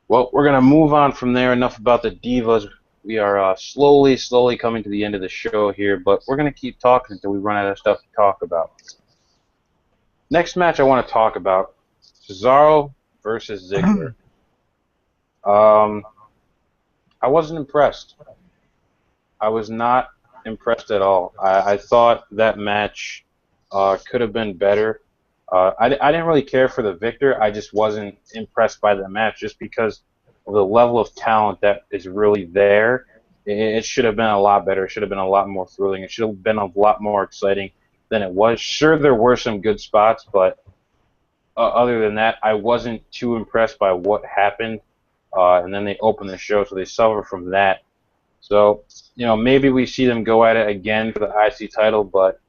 Well, we're going to move on from there. Enough about the Divas. We are slowly coming to the end of the show here, but we're going to keep talking until we run out of stuff to talk about. Next match I want to talk about, Cesaro versus Ziggler. I wasn't impressed. I was not impressed at all. I thought that match could have been better. I didn't really care for the victor. I just wasn't impressed by the match just because of the level of talent that is really there. It should have been a lot better. It should have been a lot more thrilling. It should have been a lot more exciting than it was. Sure, there were some good spots, but other than that, I wasn't too impressed by what happened. And then they opened the show, so they suffer from that. So, maybe we see them go at it again for the IC title, but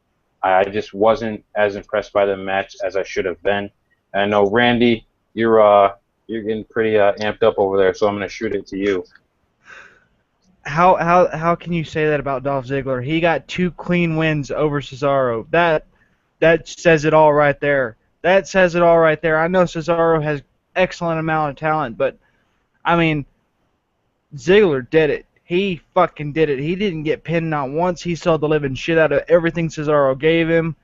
I just wasn't as impressed by the match as I should have been. And I know, Randy, you're getting pretty amped up over there, so I'm going to shoot it to you. How can you say that about Dolph Ziggler? He got 2 clean wins over Cesaro. That says it all right there. That says it all right there. I know Cesaro has excellent amount of talent, but I mean, Ziggler did it. He fucking did it. He didn't get pinned not once. He saw the living shit out of everything Cesaro gave him.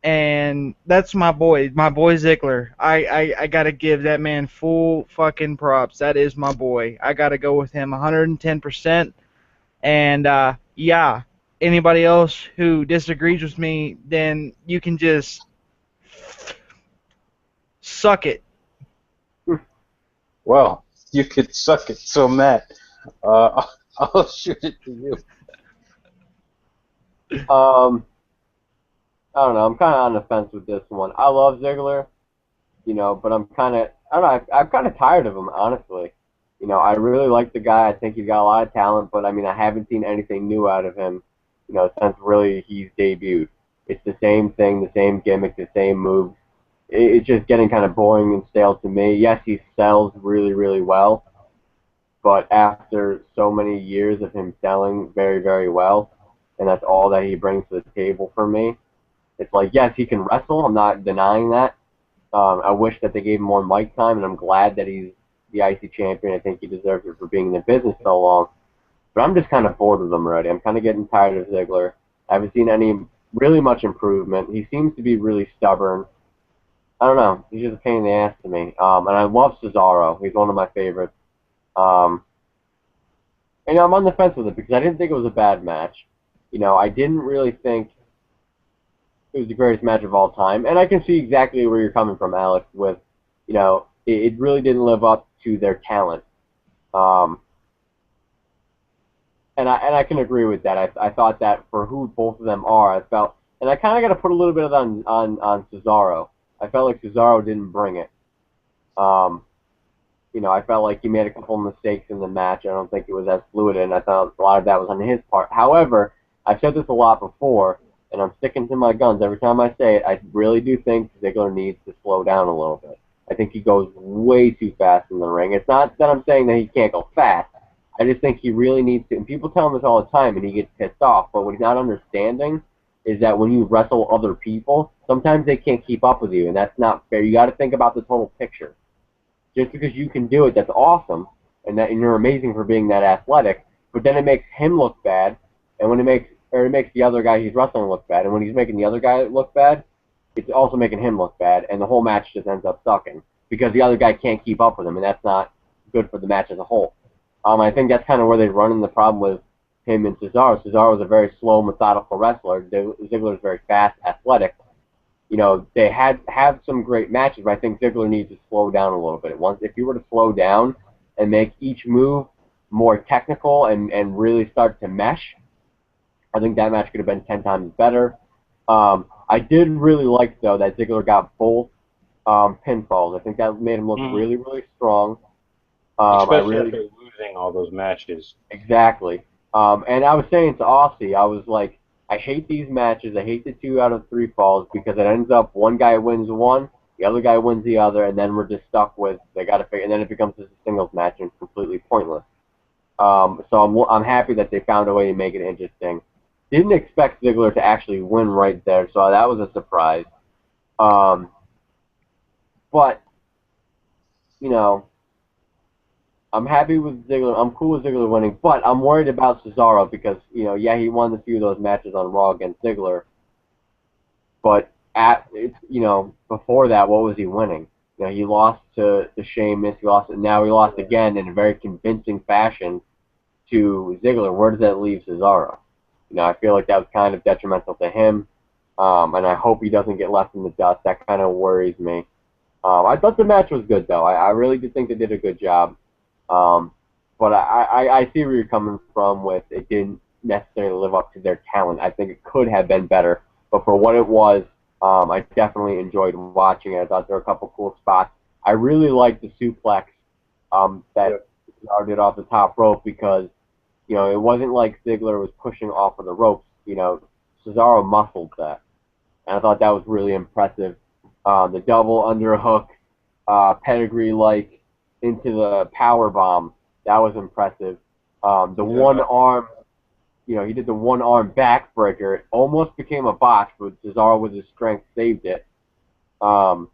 And that's my boy Ziggler. I gotta give that man full fucking props. That is my boy. I gotta go with him 110%. And yeah, anybody else who disagrees with me, then you can just suck it. Well, you could suck it. So Matt, I'll shoot it to you. I don't know. I'm kind of on the fence with this one. I love Ziggler, but I'm kind of, I don't know, I'm kind of tired of him, honestly. I really like the guy. I think he's got a lot of talent, but I mean, I haven't seen anything new out of him, since really he's debuted. It's the same thing, the same gimmick, the same moves. It's just getting kind of boring and stale to me. Yes, he sells really, really well, but after so many years of him selling very, very well, and that's all that he brings to the table for me, it's like, yes, he can wrestle. I'm not denying that. I wish that they gave him more mic time, and I'm glad that he's the IC champion. I think he deserves it for being in the business so long. But I'm just kind of bored with him already. I'm kind of getting tired of Ziggler. I haven't seen any really much improvement. He seems to be really stubborn. I don't know. He's just a pain in the ass to me. And I love Cesaro. He's one of my favorites. Um, and I'm on the fence with it because I didn't think it was a bad match. I didn't really think it was the greatest match of all time. And I can see exactly where you're coming from, Alex, with, it really didn't live up to their talent. Um, and I can agree with that. I thought that for who both of them are, I felt, and I kind of got to put a little bit of that on Cesaro. I felt like Cesaro didn't bring it. I felt like he made a couple of mistakes in the match. I don't think it was as fluid, and I thought a lot of that was on his part. However, I've said this a lot before, and I'm sticking to my guns every time I say it. I really do think Ziggler needs to slow down a little bit. I think he goes way too fast in the ring. It's not that I'm saying that he can't go fast. I just think he really needs to, and people tell him this all the time, and he gets pissed off, but what he's not understanding is that when you wrestle other people, sometimes they can't keep up with you, and that's not fair. You got to think about the total picture. Just because you can do it, that's awesome, and you're amazing for being that athletic, but then it makes him look bad, and when it makes the other guy he's wrestling look bad, and when he's making the other guy look bad, it's also making him look bad, and the whole match just ends up sucking, because the other guy can't keep up with him, and that's not good for the match as a whole. I think that's kind of where they run into the problem with him and Cesaro. Cesaro is a very slow, methodical wrestler. Ziggler is very fast, athletic. They have some great matches, but I think Ziggler needs to slow down a little bit. If you were to slow down and make each move more technical and really start to mesh, I think that match could have been 10 times better. I did really like, though, that Ziggler got both pinfalls. I think that made him look really, really strong. Especially after losing all those matches. Exactly. And I was saying to Aussie, I was like, I hate these matches. I hate the 2 out of 3 falls because it ends up one guy wins one, the other guy wins the other, and then we're just stuck with they got to figure. And then it becomes just a singles match and it's completely pointless. So I'm happy that they found a way to make it interesting. Didn't expect Ziggler to actually win right there, so that was a surprise. But I'm happy with Ziggler. I'm cool with Ziggler winning, but I'm worried about Cesaro because, he won a few of those matches on Raw against Ziggler. But before that, what was he winning? He lost to Sheamus. Now he lost again in a very convincing fashion to Ziggler. Where does that leave Cesaro? I feel like that was kind of detrimental to him, and I hope he doesn't get left in the dust. That kind of worries me. I thought the match was good, though. I really did think they did a good job. But I see where you're coming from with it didn't necessarily live up to their talent. I think it could have been better, but for what it was, I definitely enjoyed watching it. I thought there were a couple cool spots. I really liked the suplex that Cesaro did off the top rope because, it wasn't like Ziggler was pushing off of the ropes. Cesaro muscled that, and I thought that was really impressive. The double underhook, pedigree-like, into the power bomb. That was impressive. One arm, he did the one arm backbreaker. It almost became a botch, but Cesaro with his strength saved it. The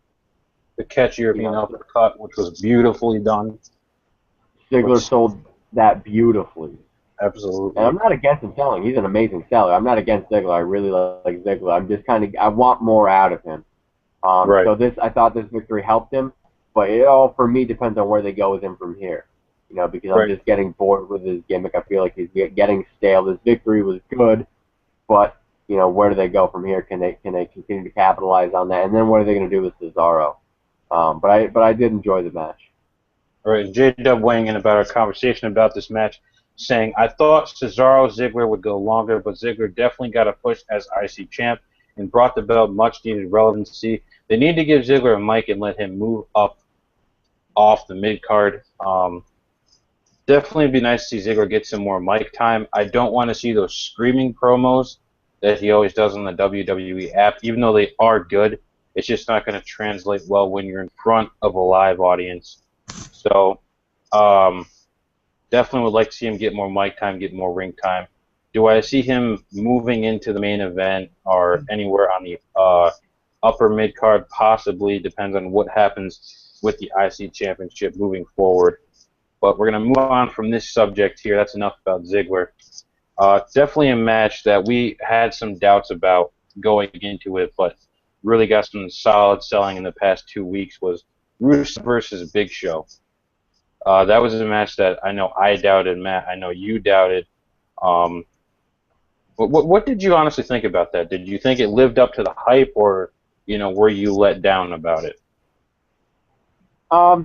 catch European uppercut, which was beautifully done. Ziggler sold that beautifully. Absolutely. And I'm not against him selling. He's an amazing seller. I'm not against Ziggler. I really like Ziggler. I'm just I want more out of him. Right. So I thought this victory helped him. But it all, for me, depends on where they go with him from here. Because I'm just getting bored with his gimmick. I feel like he's getting stale. This victory was good, but, where do they go from here? Can they continue to capitalize on that? And then what are they going to do with Cesaro? But I did enjoy the match. All right, J-Dub weighing in about our conversation about this match, saying, I thought Cesaro-Ziggler would go longer, but Ziggler definitely got a push as IC champ and brought the belt much-needed relevancy. They need to give Ziggler a mic and let him move up off the mid-card. Definitely be nice to see Ziggler get some more mic time. I don't want to see those screaming promos that he always does on the WWE app. Even though they are good, it's just not going to translate well when you're in front of a live audience. So definitely would like to see him get more mic time, get more ring time. Do I see him moving into the main event or anywhere on the upper mid-card? Possibly. Depends on what happens with the IC Championship moving forward. But we're going to move on from this subject here. That's enough about Ziggler. Definitely a match that we had some doubts about going into it, but really got some solid selling in the past 2 weeks was Rusev versus Big Show. That was a match that I know I doubted, Matt. I know you doubted. Um, what did you honestly think about that? Did you think it lived up to the hype, or were you let down about it? I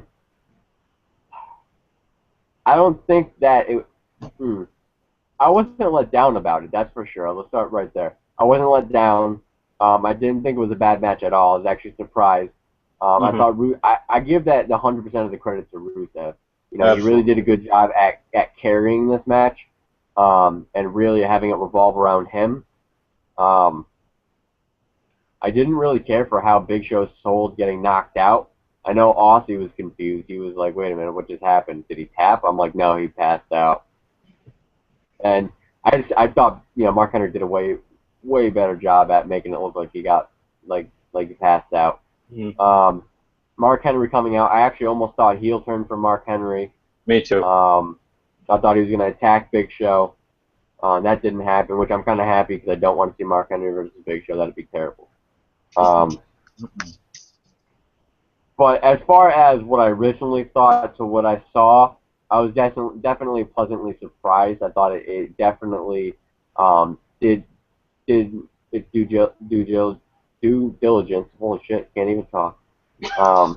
don't think that it. I wasn't let down about it. That's for sure. Let's start right there. I wasn't let down. I didn't think it was a bad match at all. I was actually surprised. I thought I give that 100% of the credit to Rusev. He really did a good job at carrying this match, and really having it revolve around him. I didn't really care for how Big Show sold getting knocked out. I know Aussie was confused. He was like, wait a minute, what just happened? Did he tap? I'm like, no, he passed out. And I thought, Mark Henry did a way better job at making it look like he got, like he passed out. Mark Henry coming out, I actually almost thought heel turn from Mark Henry. Me too. I thought he was going to attack Big Show. That didn't happen, which I'm kind of happy because I don't want to see Mark Henry versus Big Show. That'd be terrible. But as far as what I originally thought to what I saw, I was definitely pleasantly surprised. I thought it definitely did its due diligence. Holy shit, can't even talk. I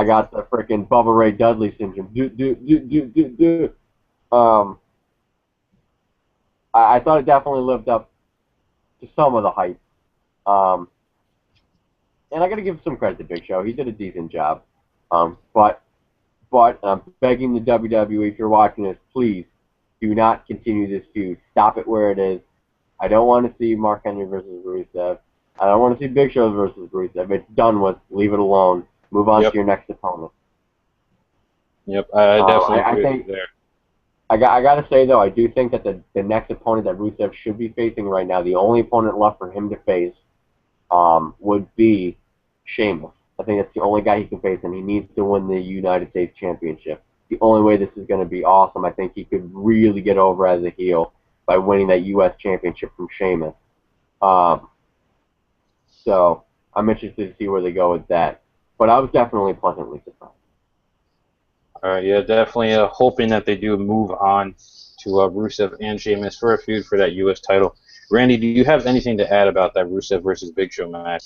got the freaking Bubba Ray Dudley syndrome. I thought it definitely lived up to some of the hype. And I got to give some credit to Big Show. He did a decent job. But I'm begging the WWE, if you're watching this, please do not continue this feud. Stop it where it is. I don't want to see Mark Henry versus Rusev. I don't want to see Big Show versus Rusev. It's done with. Leave it alone. Move on to your next opponent. Yep, I definitely agree with you there. I got to say, though, I do think that the next opponent that Rusev should be facing right now, the only opponent left for him to face, would be Sheamus. I think that's the only guy he can face, and he needs to win the United States Championship. The only way this is going to be awesome, I think he could really get over as a heel by winning that U.S. Championship from Sheamus. So I'm interested to see where they go with that. But I was definitely pleasantly surprised. All right, yeah, definitely hoping that they do move on to Rusev and Sheamus for a feud for that U.S. title. Randy, do you have anything to add about that Rusev versus Big Show match?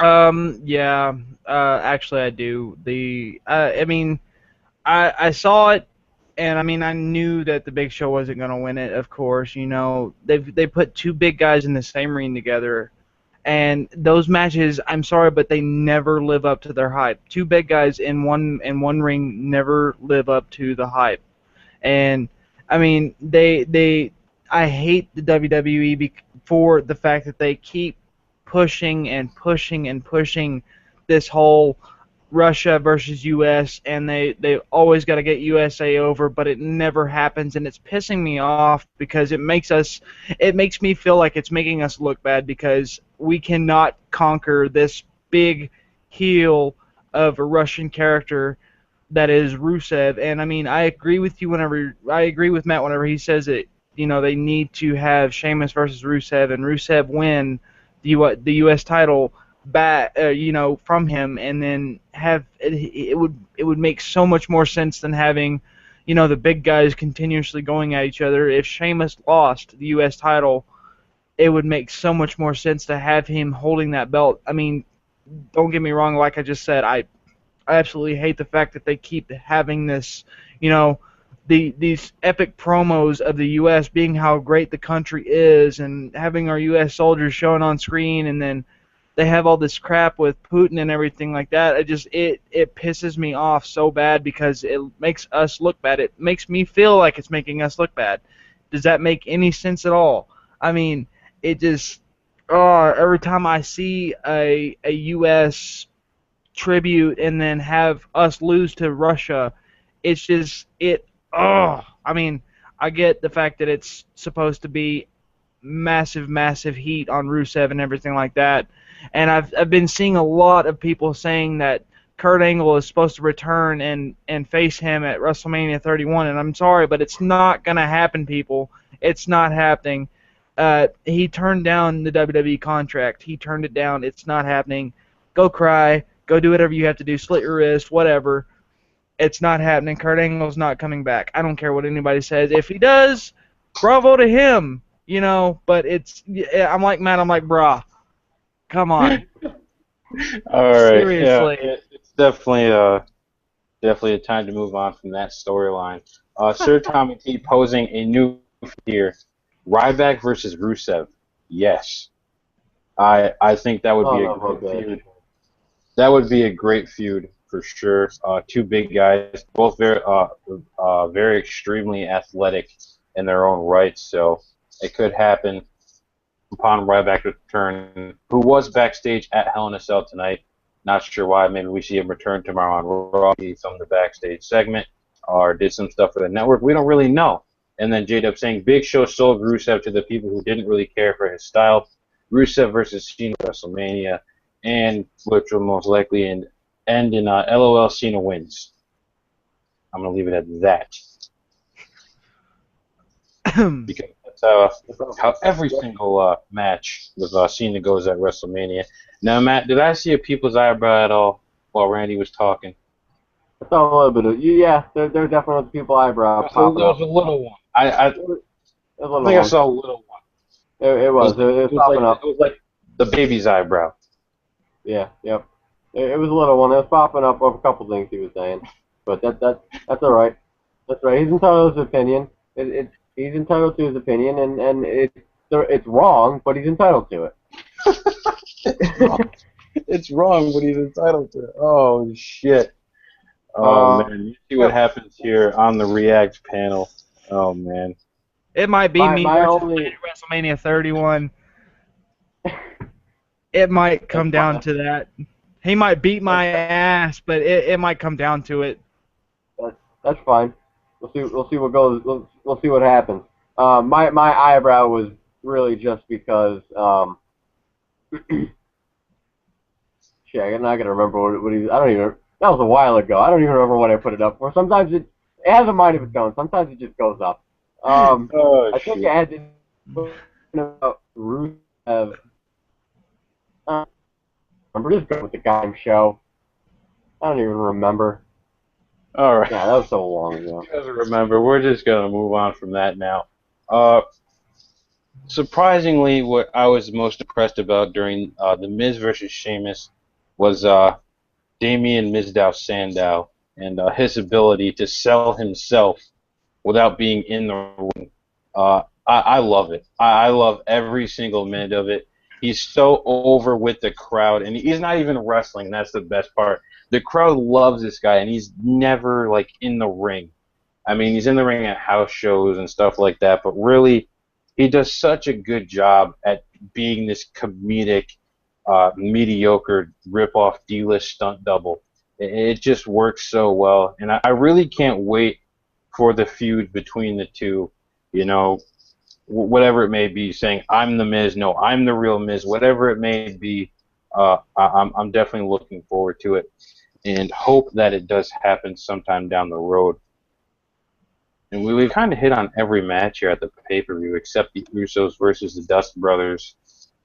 Yeah, actually I do. I saw it, and I knew that the Big Show wasn't going to win it, of course. They put two big guys in the same ring together, and those matches, I'm sorry, but they never live up to their hype. Two big guys in one ring never live up to the hype. And I hate the WWE for the fact that they keep pushing and pushing and pushing this whole Russia versus US, and they always got to get USA over, but it never happens, and it's pissing me off because it makes me feel like it's making us look bad because we cannot conquer this big heel of a Russian character that is Rusev. And I agree with Matt whenever he says it. They need to have Sheamus versus Rusev, and Rusev win the U.S. title back, from him, and then have it would make so much more sense than having, the big guys continuously going at each other. If Sheamus lost the U.S. title, it would make so much more sense to have him holding that belt. Don't get me wrong, like I just said, I absolutely hate the fact that they keep having this, these epic promos of the U.S. being how great the country is, and having our U.S. soldiers showing on screen, and then they have all this crap with Putin and everything like that. It pisses me off so bad because it makes us look bad. It makes me feel like it's making us look bad. Does that make any sense at all? It just, every time I see a U.S. tribute and then have us lose to Russia, it's just, I get the fact that it's supposed to be massive, massive heat on Rusev and everything like that. And I've been seeing a lot of people saying that Kurt Angle is supposed to return and face him at WrestleMania 31, and I'm sorry, but it's not going to happen, people. It's not happening. He turned down the WWE contract. He turned it down. It's not happening. Go cry. Go do whatever you have to do. Slit your wrist. Whatever. It's not happening. Kurt Angle's not coming back. I don't care what anybody says. If he does, bravo to him. You know, but I'm like Matt. I'm like, brah. Come on. All right. Seriously. Yeah, it's definitely a time to move on from that storyline. Sir Tommy T posing a new here. Ryback versus Rusev. Yes. I think that would be a great feud. That would be a great feud for sure. Two big guys, both very extremely athletic in their own right. So it could happen upon Ryback's return, who was backstage at Hell in a Cell tonight. Not sure why. Maybe we see him return tomorrow on Raw, some of the backstage segment, or did some stuff for the network. We don't really know. And then J-Dub saying Big Show sold Rusev to the people who didn't really care for his style. Rusev versus Cena at WrestleMania, and which will most likely end in LOL Cena wins. I'm going to leave it at that. Because that's how every single match with Cena goes at WrestleMania. Now, Matt, did I see a people's eyebrow at all while Randy was talking? I saw a little bit of There definitely was people eyebrow There popping up. was a little one. I think I saw a little one. It was popping up. It was like the baby's eyebrow. Yeah, yep. It was a little one. It was popping up of a couple things he was saying, but that's all right. That's right. He's entitled to his opinion. He's entitled to his opinion, and it's wrong, but he's entitled to it. It's wrong, but he's entitled to it. Oh shit. Oh man, you see what happens here on the React panel. Oh man. It might be me versus WrestleMania 31. It might come down to that. He might beat my ass, but it might come down to it. That's fine. We'll see what goes. We'll see what happens. My eyebrow was really just because shit. I'm not gonna remember what he. I don't even. That was a while ago. I don't even remember what I put it up for. Sometimes it has a mind of its own. Sometimes it just goes up. I think I had to about Rusev. Remember, just go with the Game Show. I don't even remember. All right. Yeah, that was so long ago. He doesn't remember. We're just gonna move on from that now. Surprisingly, what I was most impressed about during the Miz versus Sheamus was Damian Mizdow Sandow and his ability to sell himself without being in the ring. I love it. I love every single minute of it. He's so over with the crowd, and he's not even wrestling. That's the best part. The crowd loves this guy, and he's never like in the ring. I mean, he's in the ring at house shows and stuff like that, but really, he does such a good job at being this comedic, mediocre rip-off D-list stunt double. It just works so well, and I really can't wait for the feud between the two. You know, whatever it may be, saying I'm the Miz, no, I'm the real Miz, whatever it may be. I'm definitely looking forward to it, and hope that it does happen sometime down the road. And we kind of hit on every match here at the pay-per-view except the Usos versus the Dust Brothers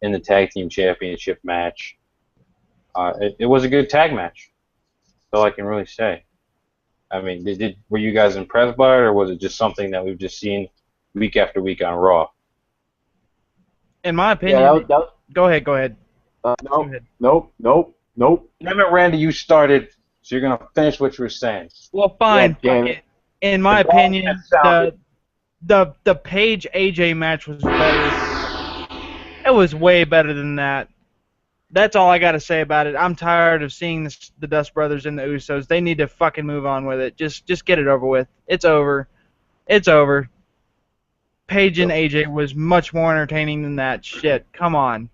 in the Tag Team Championship match. It was a good tag match. That's all I can really say. I mean, were you guys impressed by it, or was it just something that we've just seen week after week on Raw? In my opinion, go ahead. Nope. Damn it, Randy, you started, so you're gonna finish what you were saying. Well, fine. Yeah, in my opinion, the Paige AJ match was better. It was way better than that. That's all I got to say about it. I'm tired of seeing the Dust Brothers and the Usos. They need to fucking move on with it. Just get it over with. It's over. It's over. Paige and AJ was much more entertaining than that shit. Come on.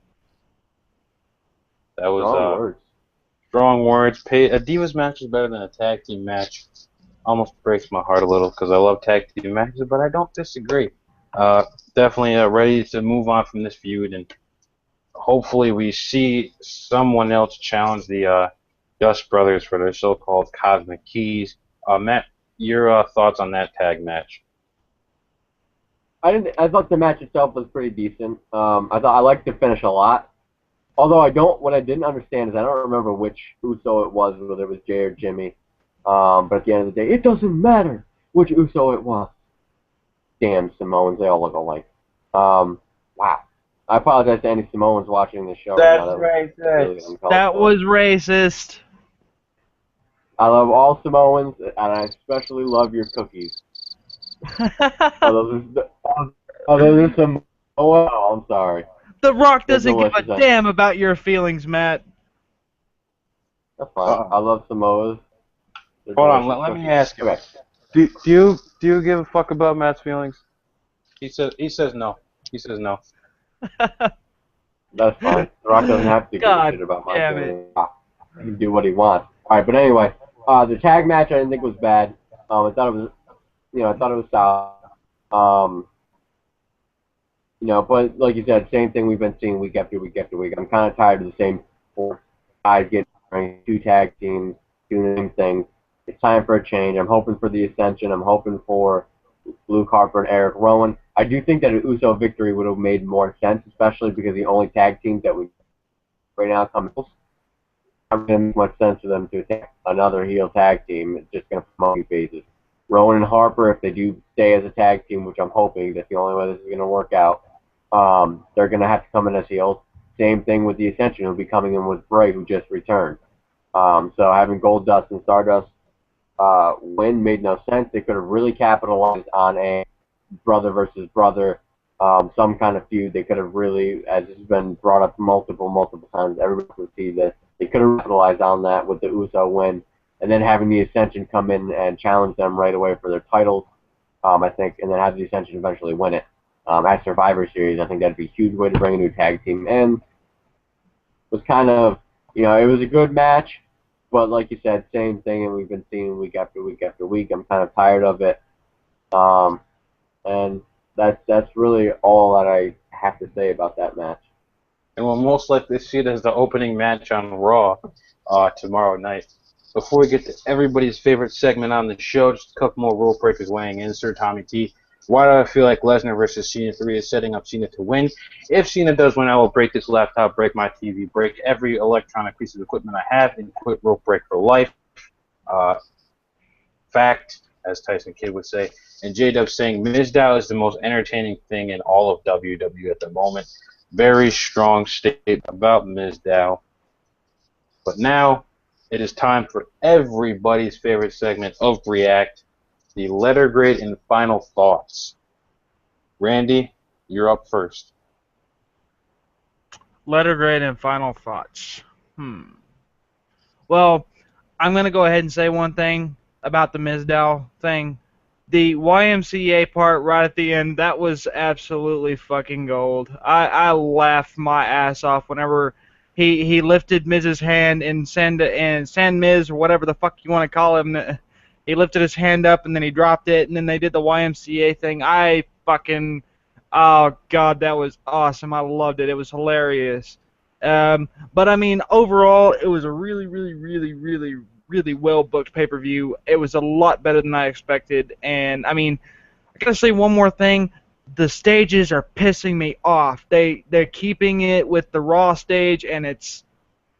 That was strong words. A Divas match is better than a tag team match. Almost breaks my heart a little because I love tag team matches, but I don't disagree. Definitely ready to move on from this feud, and hopefully we see someone else challenge the Dust Brothers for their so-called Cosmic Keys. Matt, your thoughts on that tag match? I thought the match itself was pretty decent. I liked the finish a lot. Although what I didn't understand is I don't remember which Uso it was, whether it was Jay or Jimmy. But at the end of the day, it doesn't matter which Uso it was. Damn Samoans, they all look alike. Wow. I apologize to any Samoans watching this show. That's That was right. really uncalled That for. was racist. I love all Samoans, and I especially love your cookies. Although there's some. Oh, I'm sorry. The Rock They're doesn't give a delicious. damn about your feelings, Matt. That's fine. I love Samoas. They're Hold on, delicious let me cookies. ask you. Okay. Do you give a fuck about Matt's feelings? He says no. He says no. That's fine. The Rock doesn't have to give a God shit about my damn it. feelings. He can do what he wants. All right, but anyway, the tag match I didn't think was bad. I thought it was solid. But like you said, same thing we've been seeing week after week after week. I'm kind of tired of the same four guys getting two tag teams doing the same thing. It's time for a change. I'm hoping for the Ascension. I'm hoping for Luke Harper and Eric Rowan. I do think that an Uso victory would have made more sense, especially because the only tag teams that we right now come. It doesn't make much sense for them to attack another heel tag team. It's just going to promote faces. Rowan and Harper, if they do stay as a tag team, which I'm hoping that's the only way this is going to work out, they're going to have to come in as heels. Same thing with the Ascension, who'll be coming in with Bray, who just returned. So having Goldust and Stardust win made no sense. They could have really capitalized on a brother versus brother, some kind of feud. They could have really, as has been brought up multiple times, everybody can see that they could have capitalized on that with the Uso win, and then having the Ascension come in and challenge them right away for their titles, I think, and then have the Ascension eventually win it. At Survivor Series, I think that'd be a huge way to bring a new tag team in. It was kind of, it was a good match, but like you said, same thing, and we've been seeing week after week after week. I'm kind of tired of it. And that's really all that I have to say about that match. And we'll most likely see it as the opening match on Raw tomorrow night. Before we get to everybody's favorite segment on the show, just a couple more rule breakers weighing in. Sir Tommy T. Why do I feel like Lesnar versus Cena 3 is setting up Cena to win? If Cena does win, I will break this laptop, break my TV, break every electronic piece of equipment I have, and quit rope break for life. Fact, as Tyson Kidd would say. And J-Dub saying Mizdow is the most entertaining thing in all of WWE at the moment. Very strong statement about Mizdow. But now it is time for everybody's favorite segment of React, the letter grade and final thoughts. Randy, you're up first. Letter grade and final thoughts. Well, I'm going to go ahead and say one thing about the Mizdow thing. The YMCA part right at the end, that was absolutely fucking gold. I laughed my ass off whenever he lifted Miz's hand and San Miz, or whatever the fuck you want to call him. He lifted his hand up and then he dropped it, and then they did the YMCA thing. Oh god, that was awesome. I loved it. It was hilarious. But I mean, overall, it was a really, really, really, really, really well booked pay-per-view. It was a lot better than I expected. And I mean, I gotta say one more thing. The stages are pissing me off. They're keeping it with the Raw stage, and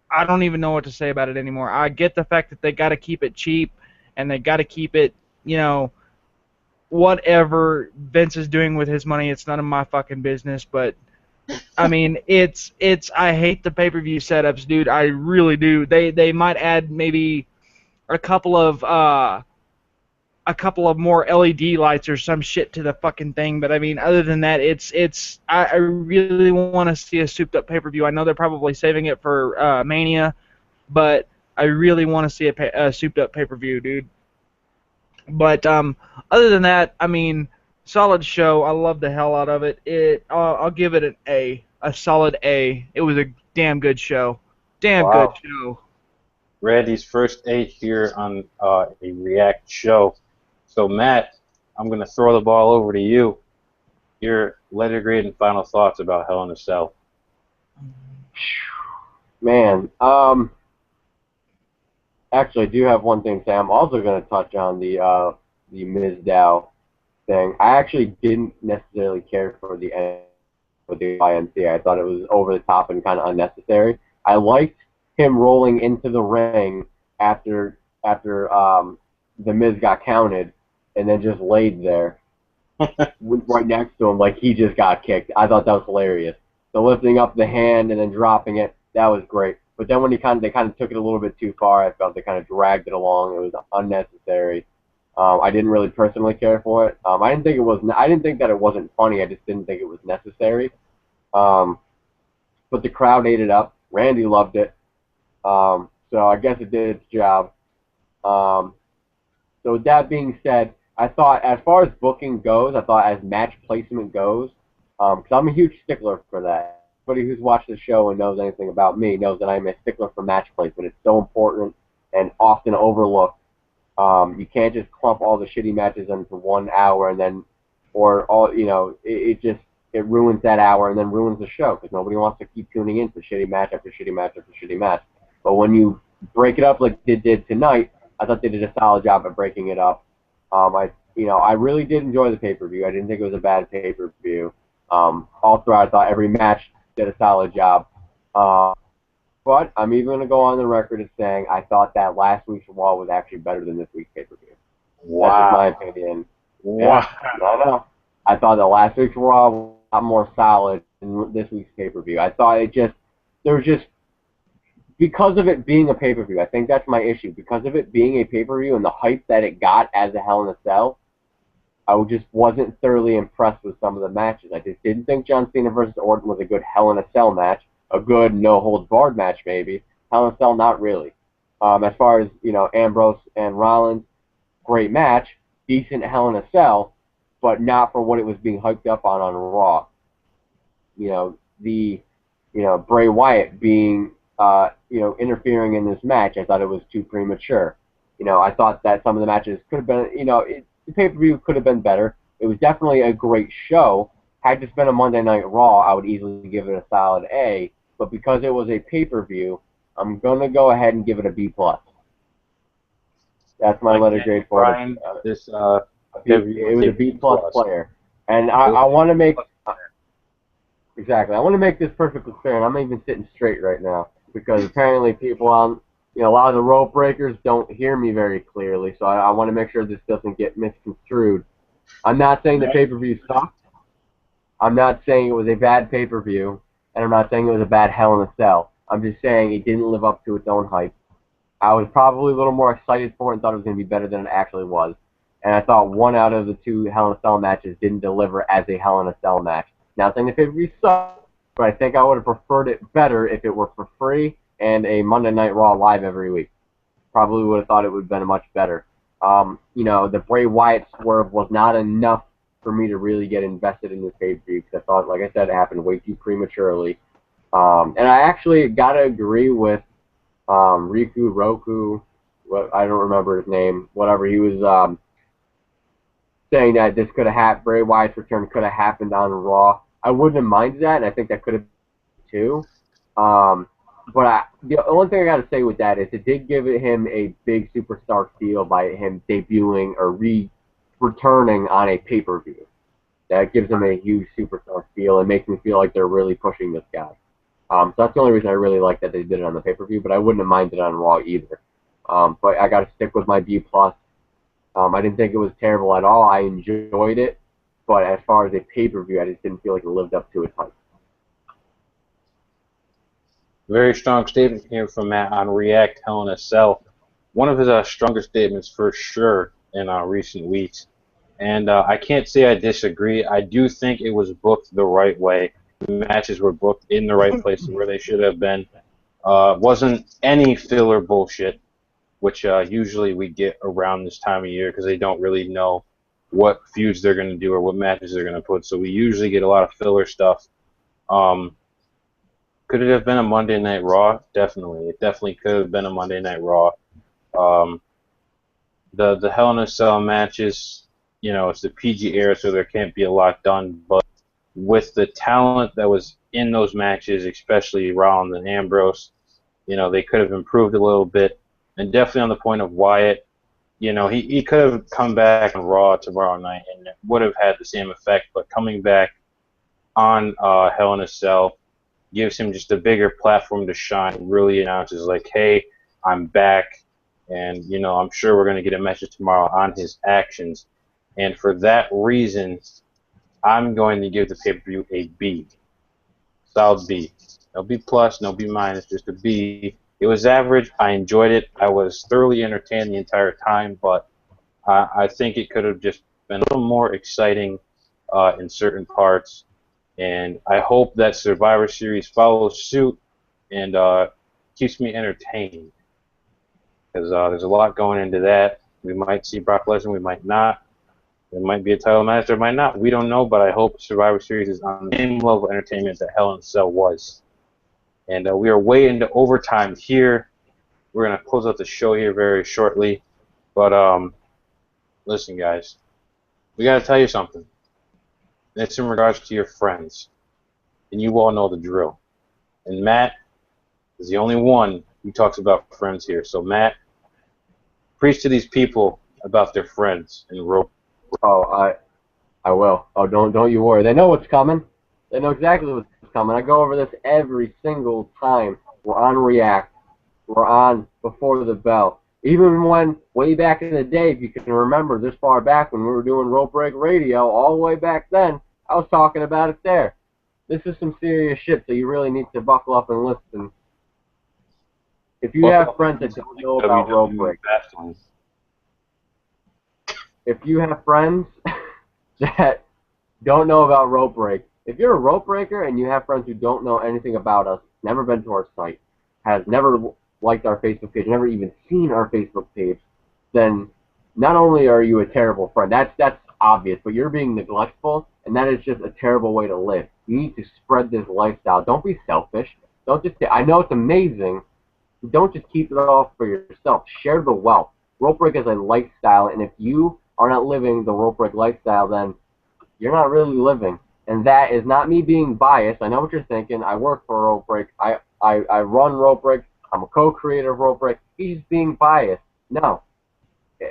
I don't even know what to say about it anymore. I get the fact that they gotta keep it cheap, and they gotta keep it, whatever Vince is doing with his money, it's none of my fucking business. But I mean, I hate the pay-per-view setups, dude. I really do. They might add maybe a couple of more LED lights or some shit to the fucking thing, but I mean, other than that, I really want to see a souped up pay-per-view. I know they're probably saving it for Mania, but I really want to see a souped up pay-per-view, dude. But other than that, I mean, solid show. I love the hell out of it. I'll give it a solid A. It was a damn good show. Good show. Randy's first A here on a React show. So, Matt, I'm going to throw the ball over to you. Your letter grade and final thoughts about Hell in a Cell. Man, actually, I do have one thing to say. I'm also going to touch on the Mizdow thing. I actually didn't necessarily care for the end with the INC. I thought it was over the top and kind of unnecessary. I liked him rolling into the ring after the Miz got counted and then just laid there right next to him like he just got kicked. I thought that was hilarious. The lifting up the hand and then dropping it, that was great. But then when they kind of took it a little bit too far, I felt they kind of dragged it along. It was unnecessary. I didn't really personally care for it. I didn't think that it wasn't funny. I just didn't think it was necessary. But the crowd ate it up. Randy loved it. So I guess it did its job. So with that being said, I thought as far as booking goes, I thought as match placement goes, because I'm a huge stickler for that. Anybody who's watched the show and knows anything about me knows that I'm a stickler for match placement. It's so important and often overlooked. You can't just clump all the shitty matches into 1 hour and then, or all, it ruins that hour and then ruins the show because nobody wants to keep tuning in for shitty match after shitty match after shitty match. But when you break it up like they did tonight, I thought they did a solid job at breaking it up. I really did enjoy the pay-per-view. I didn't think it was a bad pay-per-view. All throughout, I thought every match did a solid job. But I'm even going to go on the record as saying I thought that last week's Raw was actually better than this week's pay-per-view. Wow. That's just my opinion. Wow. Yeah, I know. I thought that last week's Raw was a lot more solid than this week's pay-per-view. I thought because of it being a pay-per-view, I think that's my issue. Because of it being a pay-per-view and the hype that it got as a Hell in a Cell, I just wasn't thoroughly impressed with some of the matches. I just didn't think John Cena versus Orton was a good Hell in a Cell match. A good no-holds-barred match, maybe. Hell in a Cell, not really. As far as, Ambrose and Rollins, great match. Decent Hell in a Cell, but not for what it was being hyped up on Raw. Bray Wyatt being, interfering in this match, I thought it was too premature. I thought that some of the matches could have been, the pay-per-view could have been better. It was definitely a great show. Had this been a Monday Night Raw, I would easily give it a solid A. But because it was a pay-per-view, I'm going to go ahead and give it a B+. That's my letter grade for it. It was a B+ player. And I want to make... Exactly. I want to make this perfectly clear, and I'm even sitting straight right now. Because apparently people on... a lot of the rope breakers don't hear me very clearly, so I want to make sure this doesn't get misconstrued. I'm not saying the pay-per-view sucked. I'm not saying it was a bad pay-per-view, and I'm not saying it was a bad Hell in a Cell. I'm just saying it didn't live up to its own hype. I was probably a little more excited for it and thought it was going to be better than it actually was. And I thought one out of the two Hell in a Cell matches didn't deliver as a Hell in a Cell match. Not saying the pay-per-view sucked, but I think I would have preferred it better if it were for free and a Monday Night Raw live every week. Probably would have thought it would have been much better. The Bray Wyatt swerve was not enough for me to really get invested in this pay-per-view because I thought, like I said, it happened way too prematurely. And I actually got to agree with Roku, I don't remember his name, whatever. He was saying that this could have happened, Bray Wyatt's return could have happened on Raw. I wouldn't have minded that, and I think that could have been too. But the only thing I got to say with that is it did give him a big superstar feel by him debuting or returning on a pay-per-view. That gives him a huge superstar feel and makes me feel like they're really pushing this guy. So that's the only reason I really like that they did it on the pay-per-view, but I wouldn't have minded on Raw either. But I got to stick with my B+. I didn't think it was terrible at all. I enjoyed it, but as far as a pay-per-view, I just didn't feel like it lived up to its hype. Very strong statement here from Matt on React Hell in a Cell. One of his stronger statements for sure in recent weeks. And I can't say I disagree. I do think it was booked the right way. The matches were booked in the right places where they should have been. Wasn't any filler bullshit, which usually we get around this time of year because they don't really know what feuds they're going to do or what matches they're going to put. So we usually get a lot of filler stuff. Could it have been a Monday Night Raw? Definitely. It definitely could have been a Monday Night Raw. The Hell in a Cell matches, it's the PG era, so there can't be a lot done. But with the talent that was in those matches, especially Rollins and Ambrose, they could have improved a little bit. And definitely on the point of Wyatt, You know, he could have come back on Raw tomorrow night and it would have had the same effect, but coming back on Hell in a Cell gives him just a bigger platform to shine. Really announces like, "Hey, I'm back," and you know, I'm sure we're gonna get a message tomorrow on his actions. And for that reason, I'm going to give the pay-per-view a B, solid B. No B plus, no B minus, just a B. It was average. I enjoyed it. I was thoroughly entertained the entire time, but I think it could have just been a little more exciting in certain parts. And I hope that Survivor Series follows suit and keeps me entertained because there's a lot going into that. We might see Brock Lesnar, we might not. There might be a title match, there might not. We don't know, but I hope Survivor Series is on the same level of entertainment that Hell in a Cell was. And we are way into overtime here. We're going to close out the show here very shortly. But listen, guys, we got to tell you something. And it's in regards to your friends. And you all know the drill. And Matt is the only one who talks about friends here. So, Matt, preach to these people about their friends and rope. Oh, I will. Oh, don't you worry. They know what's coming. They know exactly what's coming. I go over this every single time we're on React. We're on Before the Bell. Even when, way back in the day, if you can remember this far back when we were doing Rope Break Radio, all the way back then, I was talking about it there. This is some serious shit, so you really need to buckle up and listen. If you have friends that don't know about Rope Break, if you have friends that don't know about Rope Break, if you're a rope breaker and you have friends who don't know anything about us, never been to our site, has never liked our Facebook page, never even seen our Facebook page, then not only are you a terrible friend, that's obvious, but you're being neglectful, and that is just a terrible way to live. You need to spread this lifestyle. Don't be selfish. Don't just I know it's amazing. Don't just keep it all for yourself. Share the wealth. Rope break is a lifestyle, and if you are not living the rope break lifestyle, then you're not really living. And that is not me being biased. I know what you're thinking. I work for Rope Break. I run Rope Break. I'm a co-creator of Rope Break. He's being biased. No,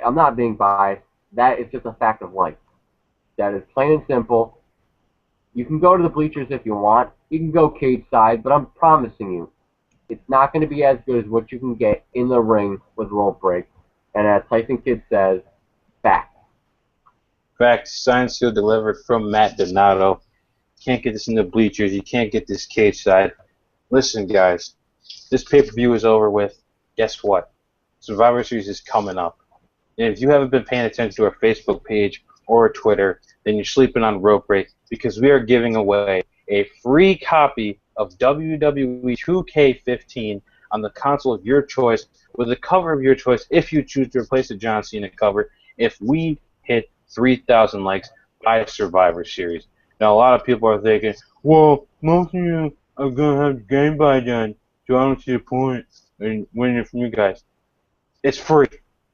I'm not being biased. That is just a fact of life. That is plain and simple. You can go to the bleachers if you want. You can go cage side, but I'm promising you, it's not going to be as good as what you can get in the ring with Rope Break. And as Tyson Kidd says, fact. Fact, signed, sealed, delivered from Matt Donato. Can't get this in the bleachers. You can't get this cage side. Listen, guys, this pay-per-view is over with. Guess what? Survivor Series is coming up. And if you haven't been paying attention to our Facebook page or Twitter, then you're sleeping on Rope Break because we are giving away a free copy of WWE 2K15 on the console of your choice with the cover of your choice if you choose to replace the John Cena cover if we hit 3,000 likes by Survivor Series. Now, a lot of people are thinking, well, most of you are going to have the game by then, so I don't see the point in winning it from you guys. It's free.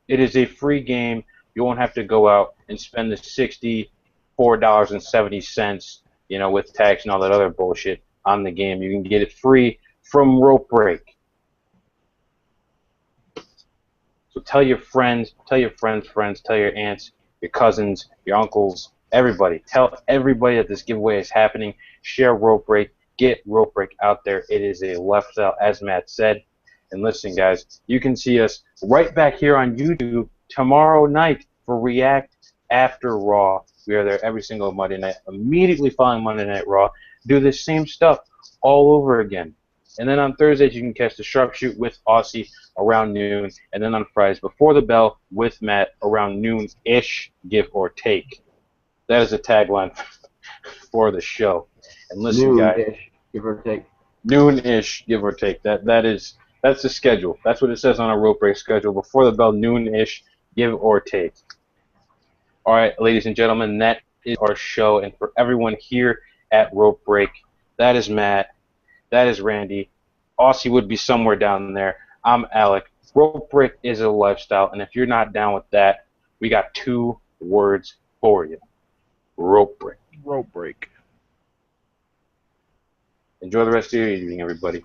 It is a free game. You won't have to go out and spend the $64.70, you know, with tax and all that other bullshit on the game. You can get it free from Rope Break. So tell your friends, tell your friends' friends, tell your aunts, your cousins, your uncles, everybody. Tell everybody that this giveaway is happening. Share Rope Break. Get Rope Break out there. It is a lifestyle, as Matt said. And listen, guys, you can see us right back here on YouTube tomorrow night for React After Raw. We are there every single Monday night, immediately following Monday Night Raw. Do the same stuff all over again. And then on Thursdays, you can catch the Sharpshoot with Aussie around noon. And then on Fridays, Before the Bell with Matt around noon-ish, give or take. That is a tagline for the show. And listen, guys. Noon-ish, give or take. Noon-ish, give or take. That's the schedule. That's what it says on our Rope Break schedule. Before the Bell, noon-ish, give or take. All right, ladies and gentlemen, that is our show. And for everyone here at Rope Break, that is Matt. That is Randy. Aussie would be somewhere down there. I'm Alec. Rope Break is a lifestyle, and if you're not down with that, we got 2 words for you. Rope Break. Rope Break. Enjoy the rest of your evening, everybody.